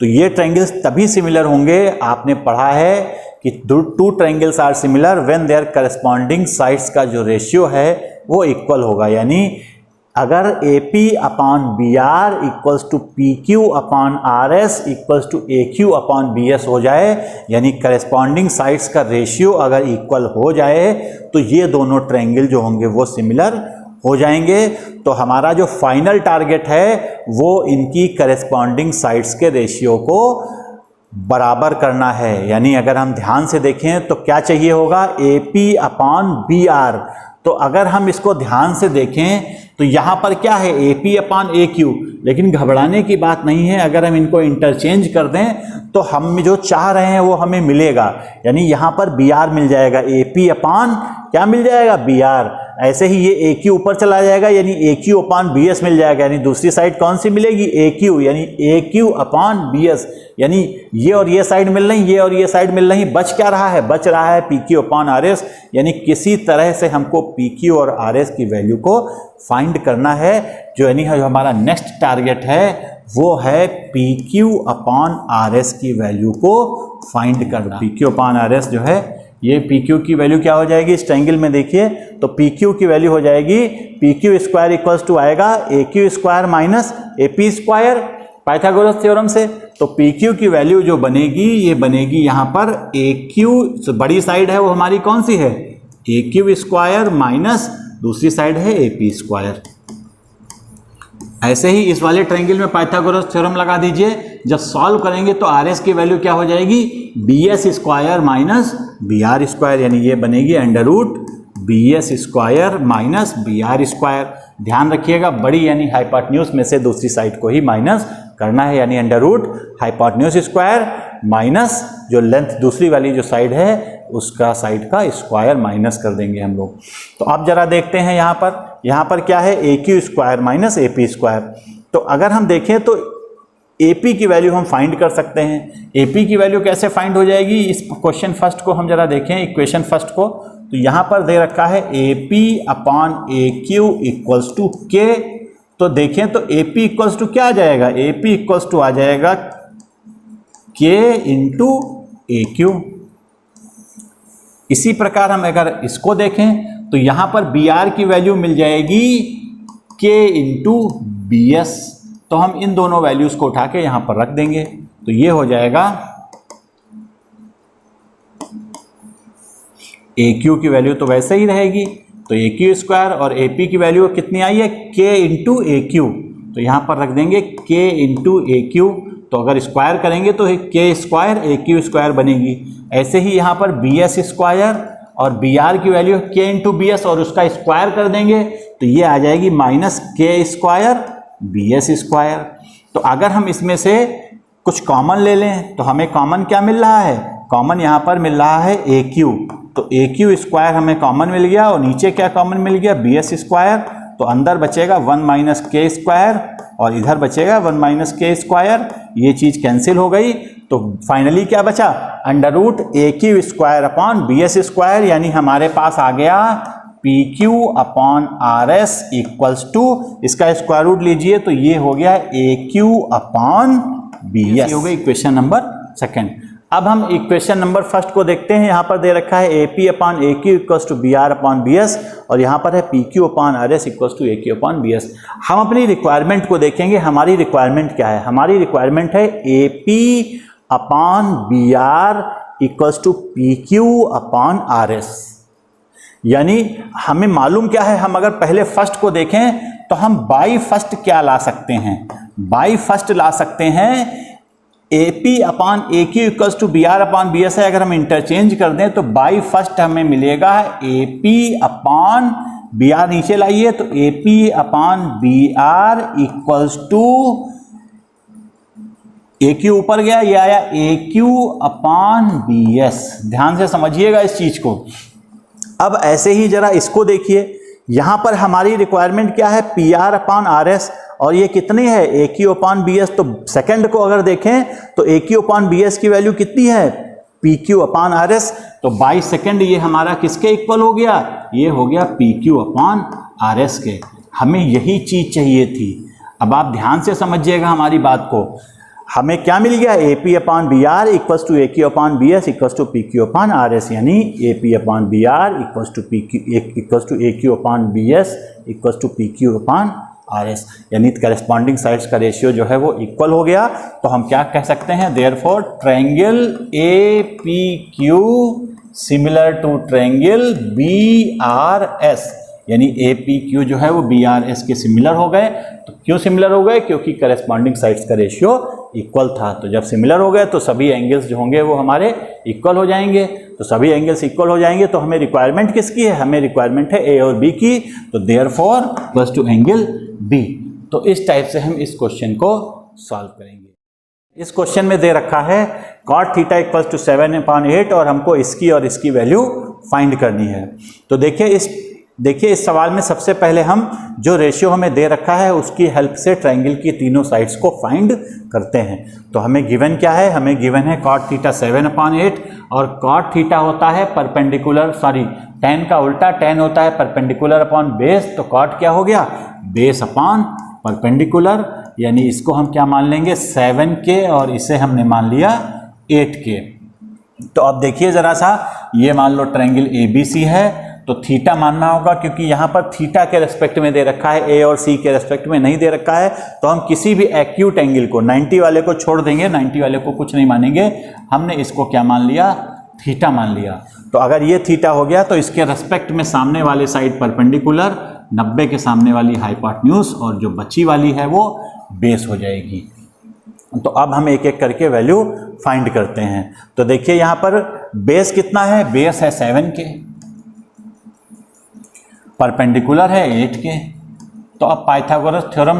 तो ये ट्रायंगल्स तभी सिमिलर होंगे, आपने पढ़ा है कि two triangles are similar when their corresponding sides का जो रेशियो है वो इक्वल होगा। यानी अगर A P upon B R equals to P Q upon R S equals to A Q upon B S हो जाए, यानी करस्पॉन्डिंग साइड्स का रेशियो अगर इक्वल हो जाए तो ये दोनों ट्रायंगल जो होंगे वो सिमिलर हो जाएंगे। तो हमारा जो फाइनल टारगेट है वो इनकी करस्पॉन्डिंग साइड्स के रेशियो को बराबर करना है। यानी अगर हम ध्यान से देखें तो क्या चाहिए होगा, A P upon B R. तो अगर हम इसको ध्यान से देखें तो यहाँ पर क्या है, A P upon A Q. लेकिन घबराने की बात नहीं है, अगर हम इनको इंटरचेंज कर दें तो हम जो चाह रहे हैं वो हमें मिलेगा। यानी यहाँ पर बी आर मिल जाएगा, ए पी अपॉन क्या मिल जाएगा, बी आर। ऐसे ही ये ए क्यू ऊपर चला जाएगा, यानी ए क्यू अपॉन बी एस मिल जाएगा। यानी दूसरी साइड कौन सी मिलेगी, ए क्यू, यानी ए क्यू अपॉन बी एस। यानी ये और ये साइड मिल रही, ये और ये साइड मिल रही, बच क्या रहा है, बच रहा है P Q upon R S. यानी किसी तरह से हमको पी क्यू और आर एस की वैल्यू को फाइंड करना है। जो यानी जो हमारा नेक्स्ट टारगेट है वो है P Q upon R S की वैल्यू को फाइंड करना। P Q upon R S जो है, ये पी क्यू की वैल्यू क्या हो जाएगी इस ट्रायंगल में, देखिए तो पी क्यू की वैल्यू हो जाएगी P Q square equals to आएगा A Q square minus A P square Pythagoras theorem से। तो पी क्यू की वैल्यू जो बनेगी ये बनेगी यहाँ पर ए क्यू, बड़ी साइड है वो हमारी कौन सी है, ए क्यू स्क्वायर माइनस दूसरी साइड है ए पी स्क्वायर। ऐसे ही इस वाले ट्रायंगल में पाइथागोरस थ्योरम लगा दीजिए। जब सॉल्व करेंगे तो आर एस की वैल्यू क्या हो जाएगी, B S square minus B R square. यानी ये बनेगी under root B S square minus B R square. ध्यान रखिएगा बड़ी यानी हाइपोटेन्यूज में से दूसरी साइड को ही माइनस करना है। यानी under root hypotenuse square minus जो लेंथ दूसरी वाली जो साइड है उसका साइड का स्क्वायर माइनस कर देंगे हम लोग। तो अब जरा देखते हैं यहाँ पर क्या है, A Q square minus A P square. तो अगर हम देखें तो ए पी की वैल्यू हम फाइंड कर सकते हैं। ए पी की वैल्यू कैसे फाइंड हो जाएगी, इस क्वेश्चन फर्स्ट को हम जरा देखें, इक्वेशन फर्स्ट को। तो यहाँ पर दे रखा है A P upon A Q equals to K. तो देखें तो ए पी इक्वल्स टू क्या आ जाएगा, ए पी इक्वल्स टू आ जाएगा के इंटू ए क्यू। इसी प्रकार हम अगर इसको देखें तो यहाँ पर बी आर की वैल्यू मिल जाएगी के इंटू बी एस। तो हम इन दोनों वैल्यूज को उठा के यहाँ पर रख देंगे। तो ये हो जाएगा ए क्यू की वैल्यू तो वैसे ही रहेगी, तो ए क्यू स्क्वायर, और ए पी की वैल्यू कितनी आई है, के इंटू ए क्यू। तो यहाँ पर रख देंगे के इंटू ए क्यू। तो अगर स्क्वायर करेंगे तो के स्क्वायर ए क्यू स्क्वायर बनेगी। ऐसे ही यहाँ पर बी एस स्क्वायर और बी आर की वैल्यू के इंटू बी एस और उसका स्क्वायर कर देंगे तो ये आ जाएगी माइनस के स्क्वायर बी एस स्क्वायर। तो अगर हम इसमें से कुछ कॉमन ले लें तो हमें कॉमन क्या मिल रहा है, कॉमन यहाँ पर मिल रहा है ए क्यू। तो ए क्यू स्क्वायर हमें कॉमन मिल गया और नीचे क्या कॉमन मिल गया, बी एस स्क्वायर। तो अंदर बचेगा 1 माइनस के स्क्वायर और इधर बचेगा 1 माइनस के स्क्वायर। ये चीज़ कैंसिल हो गई। तो फाइनली क्या बचा, under root A Q square upon B S square. यानी हमारे पास आ गया P Q upon R S equals to, इसका स्क्वायर रूट लीजिए तो ये हो गया A Q upon B S. हो गई इक्वेशन नंबर सेकेंड। अब हम इक्वेशन नंबर फर्स्ट को देखते हैं। यहाँ पर दे रखा है A P upon A Q equals to B R upon B S और यहाँ पर है P Q upon R S equals to A Q upon B S. हम अपनी रिक्वायरमेंट को देखेंगे। हमारी रिक्वायरमेंट क्या है, हमारी रिक्वायरमेंट है A P upon B R equals to P Q upon R S. यानी हमें मालूम क्या है, हम अगर पहले फर्स्ट को देखें तो हम बाई फर्स्ट क्या ला सकते हैं, बाई फर्स्ट ला सकते हैं A P upon A Q equals to B R upon B S है। अगर हम इंटरचेंज कर दें तो बाई फर्स्ट हमें मिलेगा A P upon B R, नीचे लाइए तो A P upon B R equals to A Q ऊपर गया, ये आया A Q upon B S. ध्यान से समझिएगा इस चीज को। अब ऐसे ही जरा इसको देखिए, यहां पर हमारी रिक्वायरमेंट क्या है, P R upon R S, और ये कितनी है A Q upon B S. तो सेकंड को अगर देखें तो ए क्यू अपॉन बी एस की वैल्यू कितनी है P Q upon R S. तो बाई सेकेंड ये हमारा किसके इक्वल हो गया, ये हो गया P Q upon R S के। हमें यही चीज चाहिए थी। अब आप ध्यान से समझिएगा हमारी बात को, हमें क्या मिल गया A P upon B R equals to A Q upon B S equals to P Q upon R S, यानी A P upon B R equals to P Q equals to A Q upon B S equals to P Q upon R S, यानी corresponding sides का ratio जो है वो equal हो गया। तो हम क्या कह सकते हैं, therefore triangle A P Q similar to triangle B R S, यानी ए पी क्यू जो है वो बी आर एस के सिमिलर हो गए। तो क्यों सिमिलर हो गए, क्योंकि करेस्पॉन्डिंग साइड्स का रेशियो इक्वल था। तो जब सिमिलर हो गए तो सभी एंगल्स जो होंगे वो हमारे इक्वल हो जाएंगे। तो सभी एंगल्स इक्वल हो जाएंगे तो हमें रिक्वायरमेंट किसकी है, हमें रिक्वायरमेंट है ए और बी की। तो therefore plus two angle B. तो इस टाइप से हम इस क्वेश्चन को सॉल्व करेंगे। इस क्वेश्चन में दे रखा है cot थीटा इक्वल टू 7/8 और हमको इसकी और इसकी वैल्यू फाइंड करनी है। तो देखिए इस सवाल में सबसे पहले हम जो रेशियो हमें दे रखा है उसकी हेल्प से ट्रायंगल की तीनों साइड्स को फाइंड करते हैं। तो हमें गिवन क्या है, हमें गिवन है cot थीटा 7/8 और cot थीटा होता है परपेंडिकुलर, सॉरी tan का उल्टा, tan होता है परपेंडिकुलर अपॉन बेस। तो cot क्या हो गया, बेस अपॉन परपेंडिकुलर, यानी इसको हम क्या मान लेंगे 7 के और इसे हमने मान लिया 8 के। तो अब देखिए जरा सा, ये मान लो ट्रायंगल ABC है तो थीटा मानना होगा, क्योंकि यहाँ पर थीटा के रेस्पेक्ट में दे रखा है, ए और सी के रेस्पेक्ट में नहीं दे रखा है। तो हम किसी भी एक्यूट एंगल को 90 वाले को छोड़ देंगे, 90 वाले को कुछ नहीं मानेंगे, हमने इसको क्या मान लिया, थीटा मान लिया। तो अगर ये थीटा हो गया तो इसके रेस्पेक्ट में सामने वाले साइड परपेंडिकुलर, 90 के सामने वाली हाइपोटेन्यूज और जो बची वाली है वो बेस हो जाएगी। तो अब हम एक एक करके वैल्यू फाइंड करते हैं। तो देखिए यहाँ पर बेस कितना है, बेस है 7 के, परपेंडिकुलर है 8 के। तो अब पाइथागोरस थ्योरम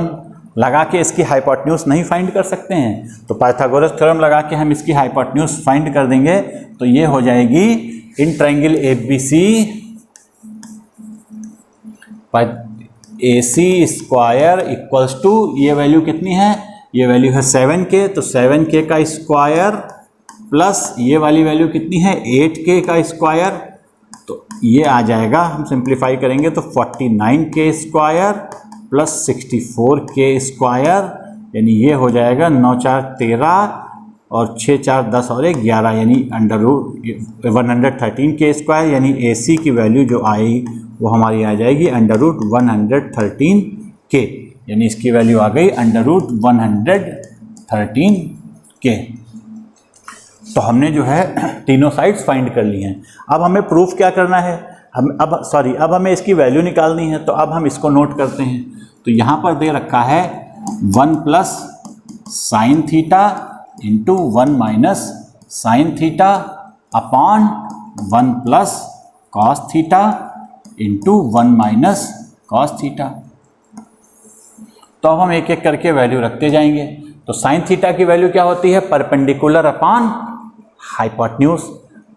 लगा के इसकी हाइपोटेन्यूज नहीं फाइंड कर सकते हैं। तो पाइथागोरस थ्योरम लगा के हम इसकी हाइपोटेन्यूज फाइंड कर देंगे। तो ये हो जाएगी in triangle ABC AC square equals to, ये वैल्यू कितनी है, ये वैल्यू है 7 के, तो 7 के का स्क्वायर प्लस ये वाली वैल्यू कितनी है 8 के का स्क्वायर। तो ये आ जाएगा, हम सिंप्लीफाई करेंगे तो 49 के स्क्वायर प्लस 64 के स्क्वायर, यानी ये हो जाएगा 9 4 13 और 6 4 10 और 1 11, यानी अंडर रूट 113 के स्क्वायर, यानी AC की वैल्यू जो आई वो हमारी आ जाएगी अंडर रूट 113 के, यानी इसकी वैल्यू आ गई अंडर रूट 113 के। तो हमने जो है तीनों साइड्स फाइंड कर ली हैं। अब हमें प्रूफ क्या करना है, अब हमें इसकी वैल्यू निकालनी है। तो अब हम इसको नोट करते हैं। तो यहाँ पर दे रखा है 1 plus sine theta into 1 minus sine theta upon 1 plus cos theta into 1 minus cos theta. तो अब हम एक एक करके वैल्यू रखते जाएंगे। तो साइन थीटा की वैल्यू क्या होती है, परपेंडिकुलर अपॉन हाइपोटेन्यूज।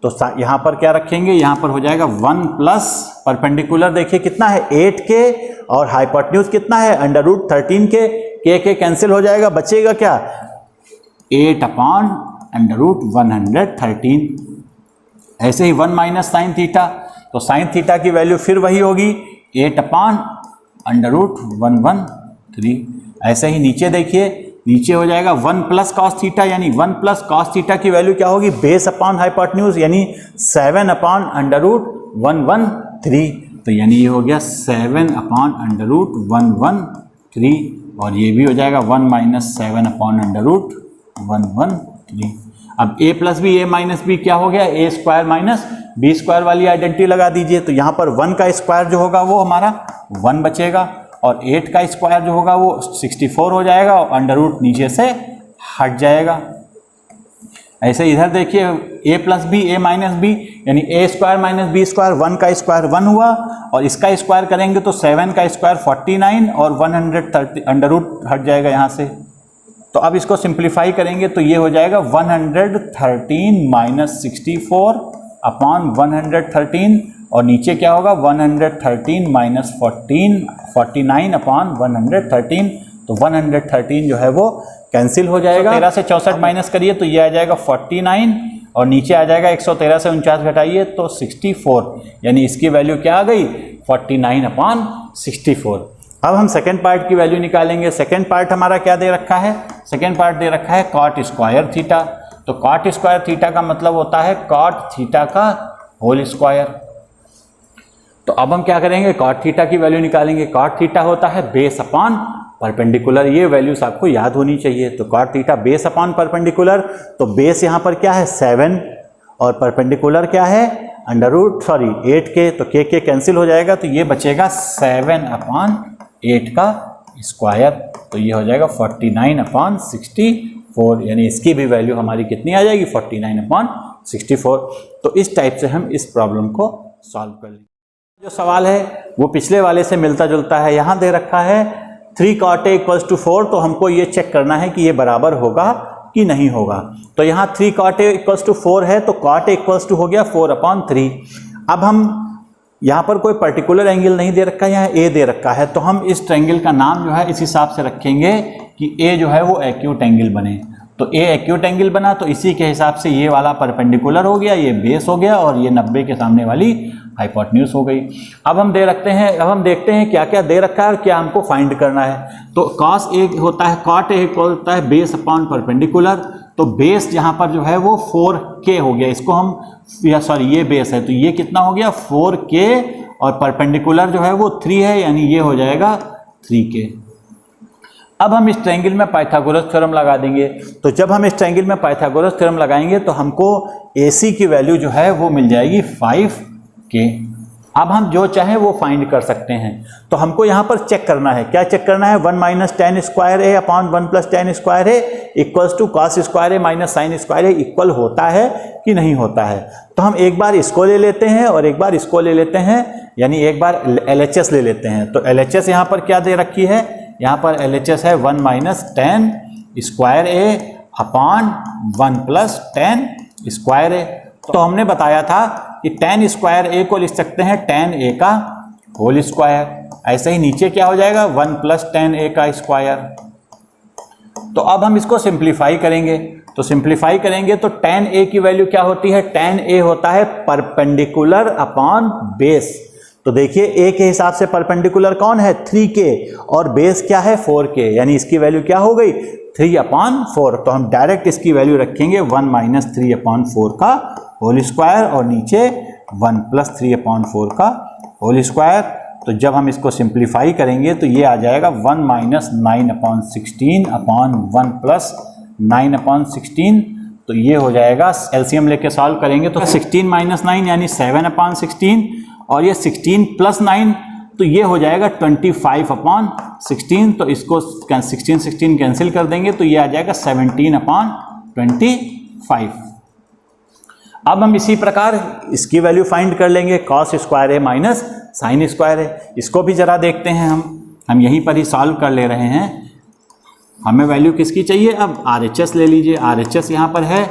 तो यहाँ पर क्या रखेंगे, यहाँ पर हो जाएगा 1 प्लस परपेंडिकुलर, देखिए कितना है 8 के और हाइपोटेन्यूज कितना है अंडर रूट 13 के कैंसिल हो जाएगा, बचेगा क्या 8 अपॉन अंडर रूट 113। ऐसे ही 1 माइनस साइन थीटा, तो साइन थीटा की वैल्यू फिर वही होगी 8 अपॉन अंडर रूट 113। ऐसे ही नीचे देखिए, नीचे हो जाएगा 1 प्लस कॉस थीटा, यानी 1 प्लस कॉस थीटा की वैल्यू क्या होगी, बेस अपॉन हाइपोटेन्यूज, यानी 7 अपॉन अंडर रूट 113। तो यानी ये हो गया 7 अपॉन अंडर रूट 113 और ये भी हो जाएगा 1 माइनस 7 अपॉन अंडर रूट 113। अब a plus B A minus B क्या हो गया, A square minus B square वाली आइडेंटिटी लगा दीजिए। तो यहाँ पर 1 का स्क्वायर जो होगा वो हमारा 1 बचेगा और 8 का स्क्वायर जो होगा वो 64 हो जाएगा और अंडर रूट नीचे से हट जाएगा। ऐसे इधर देखिए a plus B A minus B, यानी A square minus B square, 1 का स्क्वायर 1 हुआ और इसका स्क्वायर करेंगे तो 7 का स्क्वायर 49 और 130 अंडर रूट हट जाएगा यहाँ से। तो अब इसको सिंप्लीफाई करेंगे तो ये हो जाएगा 113 माइनस 64 अपॉन 113 और नीचे क्या होगा 113 माइनस 49 अपॉन 113। तो 113 जो है वो कैंसिल हो जाएगा। 13 से 64 माइनस करिए तो ये आ जाएगा 49 और नीचे आ जाएगा 113 से 49 घटाइए तो 64, यानी इसकी वैल्यू क्या आ गई 49/64। अब हम सेकेंड पार्ट की वैल्यू निकालेंगे। सेकेंड पार्ट हमारा क्या दे रखा है, सेकेंड पार्ट दे रखा है कॉट स्क्वायर थीटा। तो कॉट स्क्वायर थीटा का मतलब होता है कॉट थीटा का होल स्क्वायर। तो अब हम क्या करेंगे, कॉट थीटा की वैल्यू निकालेंगे। कॉट थीटा होता है बेस अपॉन परपेंडिकुलर, ये वैल्यूज आपको याद होनी चाहिए। तो cot theta base upon perpendicular, तो बेस यहाँ पर क्या है 7 और परपेंडिकुलर क्या है √8 के, तो के कैंसिल हो जाएगा तो ये बचेगा 7/8 का स्क्वायर, तो ये हो जाएगा 49/64, यानी इसकी भी वैल्यू हमारी कितनी आ जाएगी 49/64। तो इस टाइप से हम इस प्रॉब्लम को सॉल्व कर लेंगे। जो सवाल है वो पिछले वाले से मिलता जुलता है। यहाँ दे रखा है 3 cot A = 4, तो हमको ये चेक करना है कि ये बराबर होगा कि नहीं होगा। तो यहाँ 3 cot A = 4 है, तो cot A = हो गया 4/3। अब हम यहाँ पर कोई पर्टिकुलर एंगल नहीं दे रखा है, यहाँ A दे रखा है, तो हम इस ट्रायंगल का नाम जो है इस हिसाब से रखेंगे कि A जो है वो एक्यूट एंगल बने। तो A एक्यूट एंगल बना तो इसी के हिसाब से ये वाला परपेंडिकुलर हो गया, ये बेस हो गया और ये 90 के सामने वाली हाइपोटेन्यूज हो गई। अब हम देखते हैं क्या क्या दे रखा है और क्या हमको फाइंड करना है। तो cos A होता है, cot A होता है बेस अपॉन परपेंडिकुलर, तो बेस यहाँ पर जो है वो 4K हो गया, इसको हम ये बेस है तो ये कितना हो गया 4K और परपेंडिकुलर जो है वो 3 है, यानी ये हो जाएगा 3K। अब हम इस ट्रायंगल में पाइथागोरस थ्योरम लगा देंगे। तो जब हम इस ट्रायंगल में पाइथागोरस थ्योरम लगाएंगे तो हमको AC की वैल्यू जो है वो मिल जाएगी 5K। अब हम जो चाहें वो फाइंड कर सकते हैं। तो हमको यहाँ पर चेक करना है, क्या चेक करना है 1 - tan² A upon 1 + tan² A equals to cos² A - sin² A equal होता है कि नहीं होता है। तो हम एक बार इसको ले लेते हैं और एक बार इसको ले लेते हैं, यानी एक बार LHS ले लेते हैं। तो LHS यहाँ पर क्या दे रखी है, यहाँ पर LHS है 1 - tan² A upon 1 + tan² A। तो हमने बताया था कि tan² A को लिख सकते हैं tan A का होल स्क्वायर। ऐसे ही नीचे क्या हो जाएगा 1 + tan A का स्क्वायर। तो अब हम इसको सिंप्लीफाई करेंगे। तो सिंप्लीफाई करेंगे तो tan A की वैल्यू क्या होती है, tan A होता है परपेंडिकुलर अपॉन बेस। तो देखिए A के हिसाब से परपेंडिकुलर कौन है 3K और बेस क्या है 4K, यानी इसकी वैल्यू क्या हो गई 3/4। तो हम डायरेक्ट इसकी वैल्यू रखेंगे 1 - 3/4 का होल स्क्वायर और नीचे 1 + 3/4 का होल स्क्वायर। तो जब हम इसको सिंप्लीफाई करेंगे तो ये आ जाएगा 1 - 9/16 अपॉन 1 + 9/16। तो ये हो जाएगा, एलसीएम लेके सॉल्व करेंगे तो 16 - 9 यानी 7/16 और ये 16 + 9 तो ये हो जाएगा 25/16। तो इसको 16 कैंसिल कर देंगे तो ये आ जाएगा 17/25। अब हम इसी प्रकार इसकी वैल्यू फाइंड कर लेंगे cos² A - sin² A। इसको भी जरा देखते हैं, हम यहीं पर ही सॉल्व कर ले रहे हैं। हमें वैल्यू किसकी चाहिए, अब RHS ले लीजिए। RHS यहाँ पर है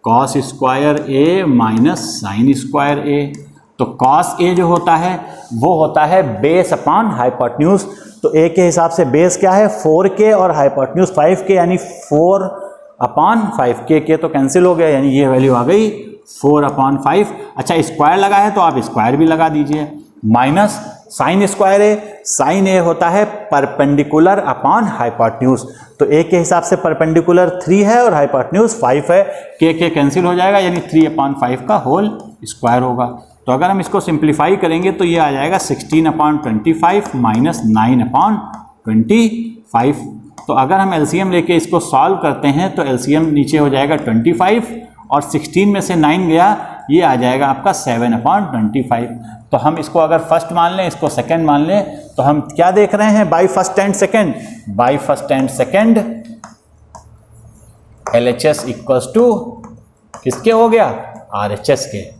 cos² A - sin² A। तो cos A जो होता है वो होता है बेस अपॉन हाइपोटेन्यूज। तो A के हिसाब से बेस क्या है 4K और हाइपोटेन्यूज 5K, यानी 4/5K। के तो कैंसिल हो गया, यानी ये वैल्यू आ गई 4/5। अच्छा स्क्वायर लगा है तो आप स्क्वायर भी लगा दीजिए। Minus sin² A, sin A होता है परपेंडिकुलर अपॉन हाइपोटेन्यूज। तो A के हिसाब से परपेंडिकुलर 3 है और हाइपोटेन्यूज 5 है, के कैंसिल हो जाएगा, यानी 3/5 का होल स्क्वायर होगा। तो अगर हम इसको सिंप्लीफाई करेंगे तो ये आ जाएगा 16/25 माइनस 9/25। तो अगर हम एलसीएम लेके इसको सॉल्व करते हैं तो एलसीएम नीचे हो जाएगा 25 और 16 में से 9 गया, ये आ जाएगा आपका 7/25। तो हम इसको अगर फर्स्ट मान लें, इसको सेकंड मान लें, तो हम क्या देख रहे हैं by first and second. By first and second LHS equals to किसके हो गया RHS के,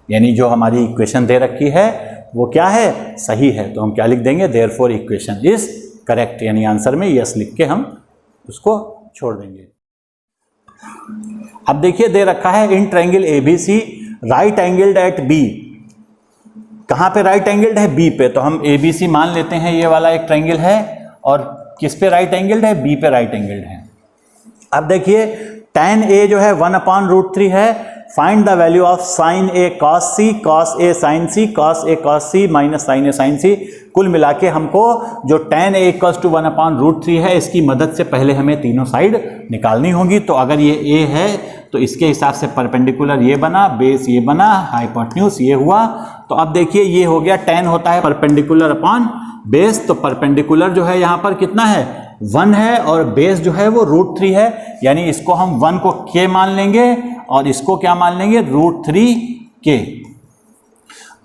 यानी जो हमारी इक्वेशन दे रखी है वो क्या है सही है। तो हम क्या लिख देंगे देयरफॉर इक्वेशन इज करेक्ट, यानी आंसर में यस लिख के हम उसको छोड़ देंगे। अब देखिए दे रखा है in triangle ABC right angled at B। कहाँ पे राइट एंगल्ड है B पे, तो हम ABC मान लेते हैं ये वाला एक ट्रायंगल है और किस पे राइट एंगल्ड है, बी पे राइट एंगल्ड है। अब देखिए tan A जो है 1/√3 है, find the value of sin A cos C, cos A sin C, cos A cos C minus sin A sin C। कुल मिला के हमको जो tan A इक्वल्स टू 1/√3 है, इसकी मदद से पहले हमें तीनों साइड निकालनी होगी। तो अगर ये A है तो इसके हिसाब से परपेंडिकुलर ये बना, बेस ये बना, हाइपोटेन्यूज ये हुआ। तो अब देखिए ये हो गया, tan होता है परपेंडिकुलर अपॉन बेस, तो परपेंडिकुलर जो है यहाँ पर कितना है 1 है और बेस जो है वो √3 है, यानी इसको हम 1 को k मान लेंगे और इसको क्या मान लेंगे √3k।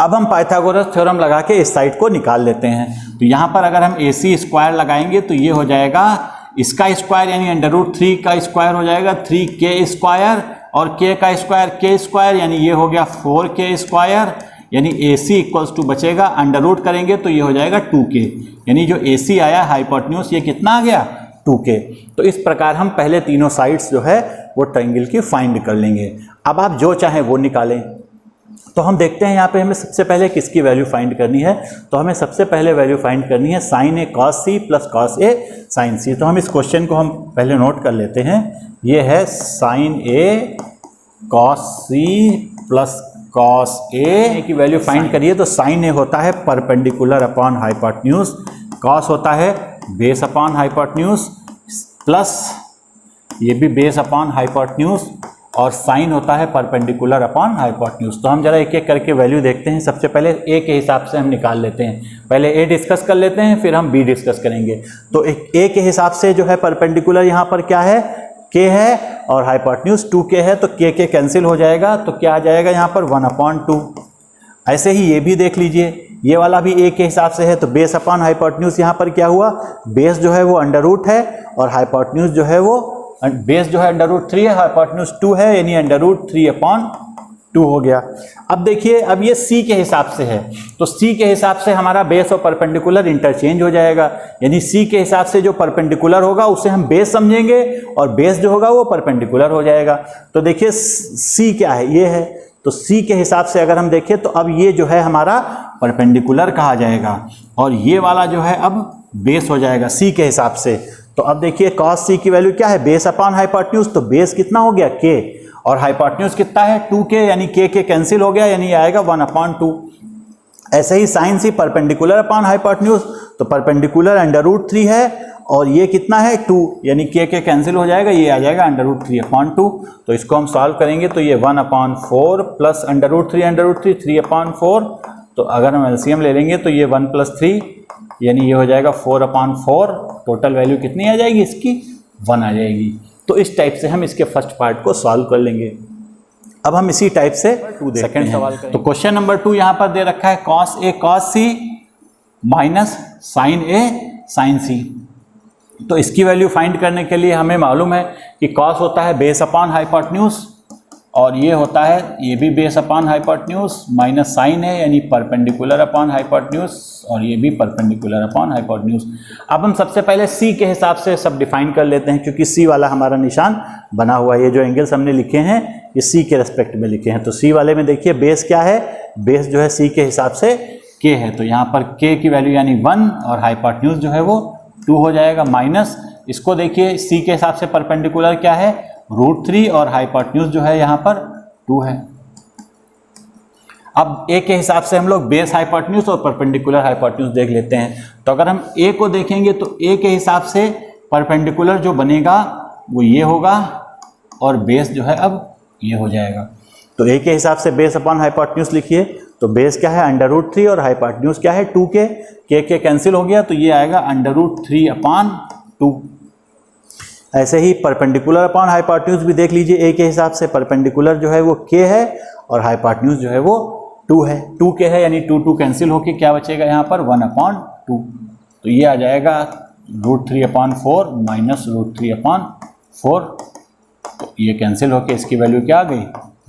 अब हम पाइथागोरस थ्योरम लगा के इस साइड को निकाल लेते हैं। तो यहाँ पर अगर हम AC स्क्वायर लगाएंगे तो ये हो जाएगा इसका स्क्वायर यानी √3 का स्क्वायर हो जाएगा 3k स्क्वायर, और k का स्क्वायर k स्क्वायर यानी ये हो गया 4k स्क्वायर, यानी AC इक्वल्स टू बचेगा, अंडर रूट करेंगे तो ये हो जाएगा 2k, यानी जो AC आया हाइपोटेन्यूज ये कितना आ गया 2k। तो इस प्रकार हम पहले तीनों साइड्स जो है वो ट्रायंगल की फाइंड कर लेंगे। अब आप जो चाहें वो निकालें। तो हम देखते हैं यहाँ पे हमें सबसे पहले किसकी वैल्यू फाइंड करनी है। तो हमें सबसे पहले वैल्यू फाइंड करनी है sin A cos C plus cos A sin C। तो हम इस क्वेश्चन को हम पहले नोट कर लेते हैं। ये है sin A cos C plus cos A की वैल्यू फाइंड करिए। तो sin A होता है परपेंडिकुलर अपॉन हाइपोटेन्यूज, cos होता है बेस अपॉन हाइपोटेन्यूज, प्लस ये भी बेस अपॉन हाइपोटेन्यूज, और sin होता है परपेंडिकुलर अपॉन हाइपोटेन्यूज। तो हम जरा एक एक करके वैल्यू देखते हैं। सबसे पहले A के हिसाब से हम निकाल लेते हैं। पहले A डिस्कस कर लेते हैं, फिर हम B डिस्कस करेंगे। तो एक A के हिसाब से जो है परपेंडिकुलर यहाँ पर क्या है K है, और हाइपोटेन्यूज 2K है, तो K कैंसिल हो जाएगा। तो क्या आ जाएगा यहाँ पर 1/2। ऐसे ही ये भी देख लीजिए, ये वाला भी A के हिसाब से है। तो बेस अपॉन हाइपोटेन्यूज यहाँ पर क्या हुआ, बेस जो है वो अंडर रूट है और हाइपोटेन्यूज जो है वो बेस जो है √3 है, हाइपोटेन्यूज 2 है, यानी √3/2 हो गया। अब देखिए अब ये C के हिसाब से है, तो C के हिसाब से हमारा बेस और परपेंडिकुलर इंटरचेंज हो जाएगा, यानी C के हिसाब से जो परपेंडिकुलर होगा उसे हम बेस समझेंगे और बेस जो होगा वो परपेंडिकुलर हो जाएगा। तो देखिए C क्या है, ये है। तो C के हिसाब से अगर हम देखें तो अब ये जो है हमारा परपेंडिकुलर कहा जाएगा और ये वाला जो है अब बेस हो जाएगा C के हिसाब से। तो अब देखिए cos C की वैल्यू क्या है, बेस अपॉन हाइपोटेन्यूज, तो बेस कितना हो गया k और हाइपोटेन्यूज कितना है 2k, यानी k कैंसिल हो गया, यानी आएगा 1/2। ऐसे ही sin C perpendicular upon hypotenuse, तो परपेंडिकुलर √3 है और ये कितना है 2, यानी k कैंसिल हो जाएगा, ये आ जाएगा √3/2। तो इसको हम सॉल्व करेंगे तो ये 1/4 प्लस √3 3/4। तो अगर हम एलसीएम ले लेंगे तो ये 1 + 3 यानी ये हो जाएगा 4/4। टोटल वैल्यू कितनी आ जाएगी इसकी 1 आ जाएगी। तो इस टाइप से हम इसके फर्स्ट पार्ट को सॉल्व कर लेंगे। अब हम इसी टाइप से सेकंड सवाल करेंगे। तो क्वेश्चन नंबर 2 यहाँ पर दे रखा है cos A cos C minus sin A sin C। तो इसकी वैल्यू फाइंड करने के लिए हमें मालूम है कि cos होता है बेस अपॉन हाइपोटेन्यूज और ये होता है ये भी base upon hypotenuse, minus sine है यानी परपेंडिकुलर अपॉन हाइपोटेन्यूज और ये भी परपेंडिकुलर अपॉन हाइपोटेन्यूज। अब हम सबसे पहले सी के हिसाब से सब डिफाइन कर लेते हैं क्योंकि सी वाला हमारा निशान बना हुआ है। ये जो एंगल्स हमने लिखे हैं ये सी के रेस्पेक्ट में लिखे हैं। तो सी वाले में देखिए बेस क्या है, बेस जो है सी के हिसाब से के है, तो यहाँ पर के की वैल्यू यानी 1 और हाइपोटेन्यूज जो है वो 2 हो जाएगा, माइनस इसको देखिए सी के हिसाब से परपेंडिकुलर क्या है √3 और हाइपोटेन्यूज जो है यहाँ पर 2 है। अब ए के हिसाब से हम लोग बेस हाइपोटेन्यूज और परपेंडिकुलर हाइपोटेन्यूज देख लेते हैं। तो अगर हम ए को देखेंगे तो ए के हिसाब से परपेंडिकुलर जो बनेगा वो ये होगा और बेस जो है अब ये हो जाएगा। तो ए के हिसाब से बेस अपॉन हाइपोटेन्यूज लिखिए, तो बेस क्या है √3 और हाइपोटेन्यूज क्या है 2k, के कैंसिल हो गया तो ये आएगा √3/2। ऐसे ही परपेंडिकुलर अपॉन हाइपोटेन्यूज भी देख लीजिए, ए के हिसाब से परपेंडिकुलर जो है वो k है और हाइपोटेन्यूज जो है वो 2 है, 2k है यानी 2 कैंसिल होके क्या बचेगा यहाँ पर 1/2। तो ये आ जाएगा √3/4 माइनस √3/4। तो ये कैंसिल होके इसकी वैल्यू क्या आ गई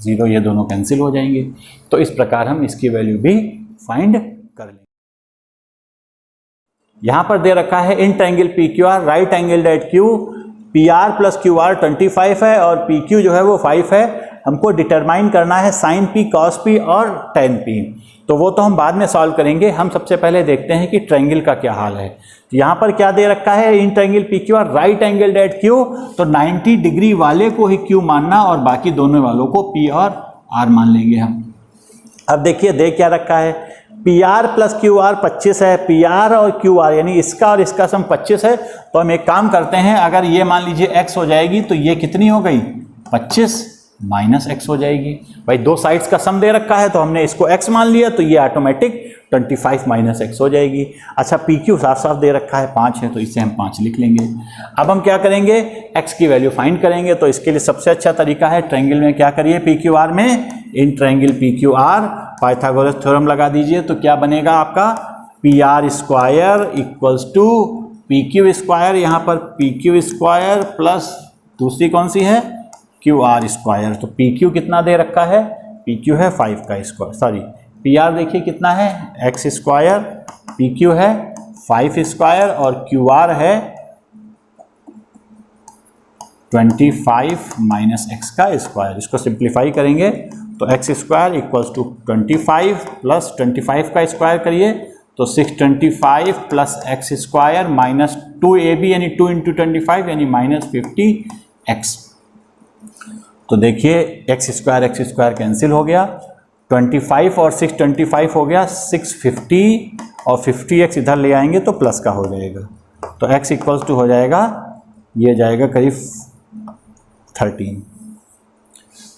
0, ये दोनों कैंसिल हो जाएंगे। तो इस प्रकार हम इसकी वैल्यू भी फाइंड कर लेंगे। यहाँ पर दे रखा है in triangle PQR right angle at Q PR + QR 25 है और PQ जो है वो 5 है। हमको डिटरमाइन करना है साइन पी, कॉस पी और टेन पी। तो वो तो हम बाद में सॉल्व करेंगे। हम सबसे पहले देखते हैं कि ट्रायंगल का क्या हाल है। तो यहाँ पर क्या दे रखा है, in triangle P Q are right angled at Q, तो 90 डिग्री वाले को ही क्यू मानना और बाकी दोनों वालों को पी और आर मान लेंगे हम। अब देखिए दे क्या रखा है, P R plus Q are 25 है, पी आर और क्यू आर यानी इसका और इसका सम 25 है। तो हम एक काम करते हैं, अगर ये मान लीजिए x हो जाएगी तो ये कितनी हो गई 25 माइनस x हो जाएगी। भाई दो साइड्स का सम दे रखा है तो हमने इसको x मान लिया तो ये ऑटोमेटिक 25 माइनस x हो जाएगी। अच्छा पी क्यू साफ साफ दे रखा है 5 है तो इसे हम 5 लिख लेंगे। अब हम क्या करेंगे, x की वैल्यू फाइंड करेंगे। तो इसके लिए सबसे अच्छा तरीका है ट्रायंगल में क्या करिए, पी क्यू आर में in triangle P Q R Pythagoras theorem लगा दीजिए। तो क्या बनेगा आपका, P R square equals to P Q square, यहाँ पर पी क्यू स्क्वायर प्लस दूसरी कौन सी है क्यू आर स्क्वायर। तो पी क्यू कितना दे रखा है, पी क्यू है 5 का स्क्वायर, सॉरी पी आर देखिए कितना है एक्स स्क्वायर, पी क्यू है 5 स्क्वायर और क्यू आर है 25 माइनस एक्स का स्क्वायर। इसको सिंप्लीफाई करेंगे तो X square equals to 25 plus 25 का स्क्वायर करिए तो 625 plus x square minus 2ab यानी 2 इंटू 25 यानी माइनस 50x। तो देखिए एक्स स्क्वायर कैंसिल हो गया, 25 और 625 हो गया 650 और 50x इधर ले आएंगे तो प्लस का हो जाएगा। तो x इक्वल्स टू हो जाएगा, ये जाएगा करीब 13।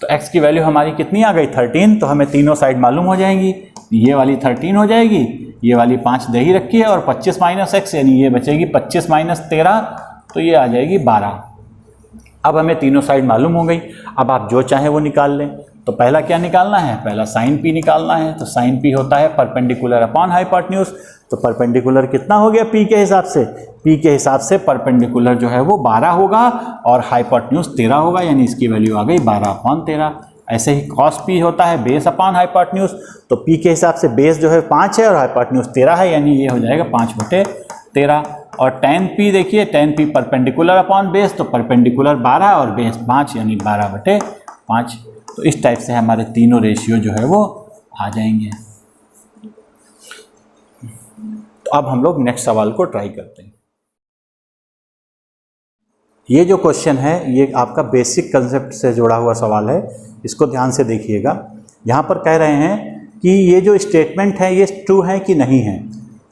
तो x की वैल्यू हमारी कितनी आ गई 13। तो हमें तीनों साइड मालूम हो जाएंगी, ये वाली 13 हो जाएगी, ये वाली 5 दे ही रखी है और 25 माइनस एक्स यानी ये बचेगी 25 माइनस 13 तो ये आ जाएगी 12। अब हमें तीनों साइड मालूम हो गई। अब आप जो चाहें वो निकाल लें। तो पहला क्या निकालना है, पहला साइन पी निकालना है। तो साइन पी होता है परपेंडिकुलर अपॉन हाइपोटेन्यूज। तो परपेंडिकुलर कितना हो गया पी के हिसाब से, पी के हिसाब से परपेंडिकुलर जो है वो 12 होगा और हाइपोटेन्यूज 13 होगा, यानी इसकी वैल्यू आ गई 12/13। ऐसे ही कॉस पी होता है बेस अपॉन हाइपोटेन्यूज। तो पी के हिसाब से बेस जो है 5 है और हाइपोटेन्यूज 13 है, यानी ये हो जाएगा 5/13। और टेन पी देखिए, ten P perpendicular upon base, तो परपेंडिकुलर 12 और बेस 5 यानी 12/5। तो इस टाइप से हमारे तीनों रेशियो जो है वो आ जाएंगे। तो अब हम लोग नेक्स्ट सवाल को ट्राई करते हैं। ये जो क्वेश्चन है ये आपका बेसिक कंसेप्ट से जुड़ा हुआ सवाल है, इसको ध्यान से देखिएगा। यहाँ पर कह रहे हैं कि ये जो स्टेटमेंट है ये ट्रू है कि नहीं है।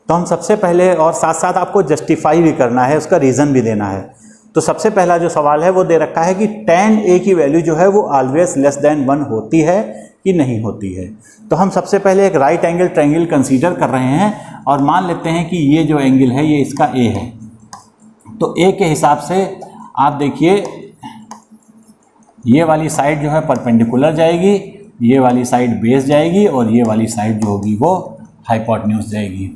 तो हम सबसे पहले, और साथ साथ आपको जस्टिफाई भी करना है, उसका रीज़न भी देना है। तो सबसे पहला जो सवाल है वो दे रखा है कि tan a की वैल्यू जो है वो ऑलवेज लेस देन 1 होती है कि नहीं होती है। तो हम सबसे पहले एक राइट एंगल ट्रायंगल कंसीडर कर रहे हैं और मान लेते हैं कि ये जो एंगल है ये इसका a है। तो a के हिसाब से आप देखिए ये वाली साइड जो है परपेंडिकुलर जाएगी, ये वाली साइड बेस जाएगी और ये वाली साइड जो होगी वो हाइपोटेन्यूज जाएगी।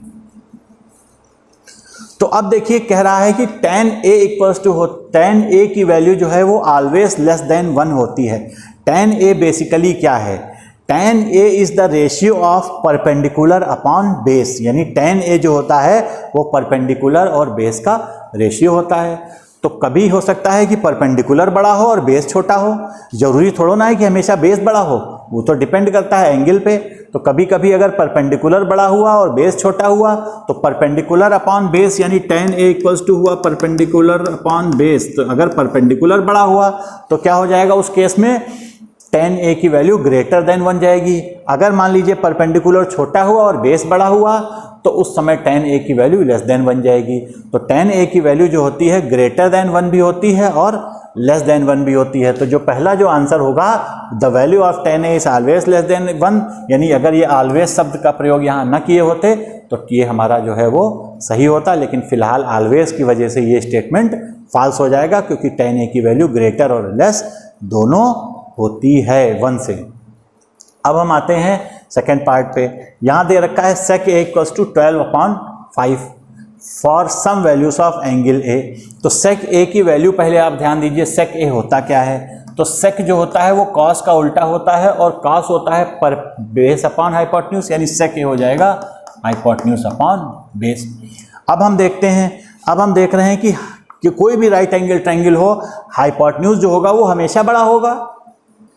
तो अब देखिए कह रहा है कि tan a equals to tan a की वैल्यू जो है वो ऑलवेज लेस देन 1 होती है। tan a बेसिकली क्या है, tan a is the ratio of perpendicular upon base, यानी tan a जो होता है वो परपेंडिकुलर और बेस का रेशियो होता है। तो कभी हो सकता है कि परपेंडिकुलर बड़ा हो और बेस छोटा हो, जरूरी थोड़ा ना है कि हमेशा बेस बड़ा हो, वो तो डिपेंड करता है एंगल पे। तो कभी कभी अगर परपेंडिकुलर बड़ा हुआ और बेस छोटा हुआ तो परपेंडिकुलर अपॉन बेस यानी tan a इक्वल्स टू हुआ परपेंडिकुलर अपॉन बेस। तो अगर परपेंडिकुलर बड़ा हुआ तो क्या हो जाएगा उस केस में, tan a की वैल्यू ग्रेटर देन 1 जाएगी। अगर मान लीजिए परपेंडिकुलर छोटा हुआ और बेस बड़ा हुआ तो उस समय tan a की वैल्यू लेस देन 1 जाएगी। तो tan a की वैल्यू जो होती है ग्रेटर देन 1 भी होती है और लेस देन 1 भी होती है। तो जो पहला जो आंसर होगा, the value of tan a is always less than 1, यानी अगर ये ऑलवेज शब्द का प्रयोग यहाँ न किए होते तो ये हमारा जो है वो सही होता, लेकिन फिलहाल ऑलवेज की वजह से ये स्टेटमेंट फॉल्स हो जाएगा, क्योंकि tan a की वैल्यू ग्रेटर और लेस दोनों होती है 1 से। अब हम आते हैं सेकेंड पार्ट पे। यहाँ दे रखा है sec a equals to 12/5 for some values of angle a। तो sec a की वैल्यू पहले आप ध्यान दीजिए, sec a होता क्या है। तो sec जो होता है वो cos का उल्टा होता है और cos होता है पर बेस अपॉन हाइपोटेन्यूज, यानी sec a हो जाएगा हाइपोटेन्यूज अपॉन बेस। अब हम देखते हैं, अब हम देख रहे हैं कि कोई भी राइट एंगल ट्रायंगल हो, हाइपोटेन्यूज जो होगा वो हमेशा बड़ा होगा।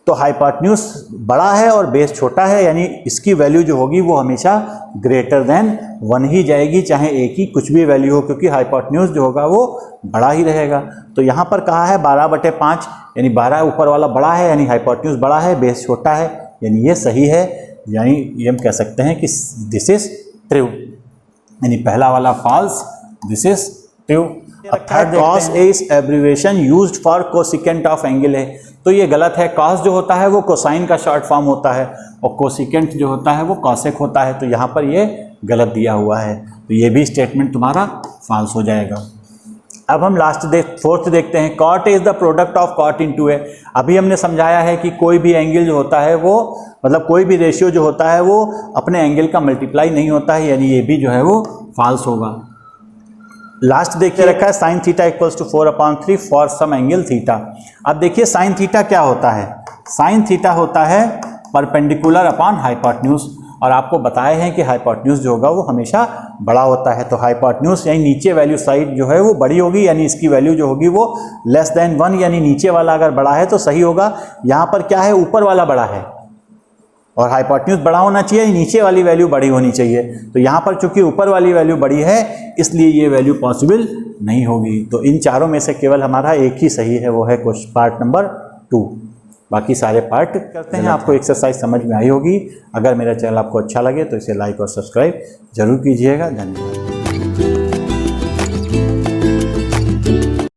तो हाइपोटेन्यूज बड़ा है और बेस छोटा है, यानी इसकी वैल्यू जो होगी वो हमेशा ग्रेटर देन 1 ही जाएगी, चाहे ए की कुछ भी वैल्यू हो, क्योंकि हाइपोटेन्यूज जो होगा वो बड़ा ही रहेगा। तो यहाँ पर कहा है 12/5, यानी 12 ऊपर वाला बड़ा है, यानी हाइपोटेन्यूज बड़ा है, बेस छोटा है, यानी ये सही है। यानी ये हम कह सकते हैं कि दिस इज ट्रू, यानी पहला वाला false, this is true. Cos is abbreviation used for cosecant of angle है, तो ये गलत है। कॉस जो होता है वो कोसाइन का शॉर्ट फॉर्म होता है और कोसिकेंट जो होता है वो कॉसेक होता है, तो यहाँ पर ये गलत दिया हुआ है, तो ये भी स्टेटमेंट तुम्हारा फॉल्स हो जाएगा। अब हम फोर्थ देखते हैं, cot is the product of cot into A. अभी हमने समझाया है कि कोई भी एंगल जो होता है वो, मतलब कोई भी रेशियो जो होता है वो अपने एंगल का मल्टीप्लाई नहीं होता है, यानी ये भी जो है वो फॉल्स होगा। लास्ट देखिए रखा है sine theta equals to 4/3 for some angle theta. अब देखिए साइन थीटा क्या होता है, साइन थीटा होता है परपेंडिकुलर अपॉन हाइपोटेन्यूज, और आपको बताए हैं कि हाइपोटेन्यूज जो होगा वो हमेशा बड़ा होता है। तो हाइपोटेन्यूज यानी नीचे वैल्यू साइड जो है वो बड़ी होगी, यानी इसकी वैल्यू जो होगी वो लेस देन 1, यानी नीचे वाला अगर बड़ा है तो सही होगा। यहाँ पर क्या है, ऊपर वाला बड़ा है और हाइपोटेन्यूज बड़ा होना चाहिए, नीचे वाली वैल्यू बड़ी होनी चाहिए। तो यहाँ पर चूंकि ऊपर वाली वैल्यू बड़ी है इसलिए ये वैल्यू पॉसिबल नहीं होगी। तो इन चारों में से केवल हमारा एक ही सही है, वो है क्वेश्चन पार्ट नंबर 2। बाकी सारे पार्ट करते हैं। आपको एक्सरसाइज समझ में आई होगी। अगर मेरा चैनल आपको अच्छा लगे तो इसे लाइक और सब्सक्राइब जरूर कीजिएगा। धन्यवाद।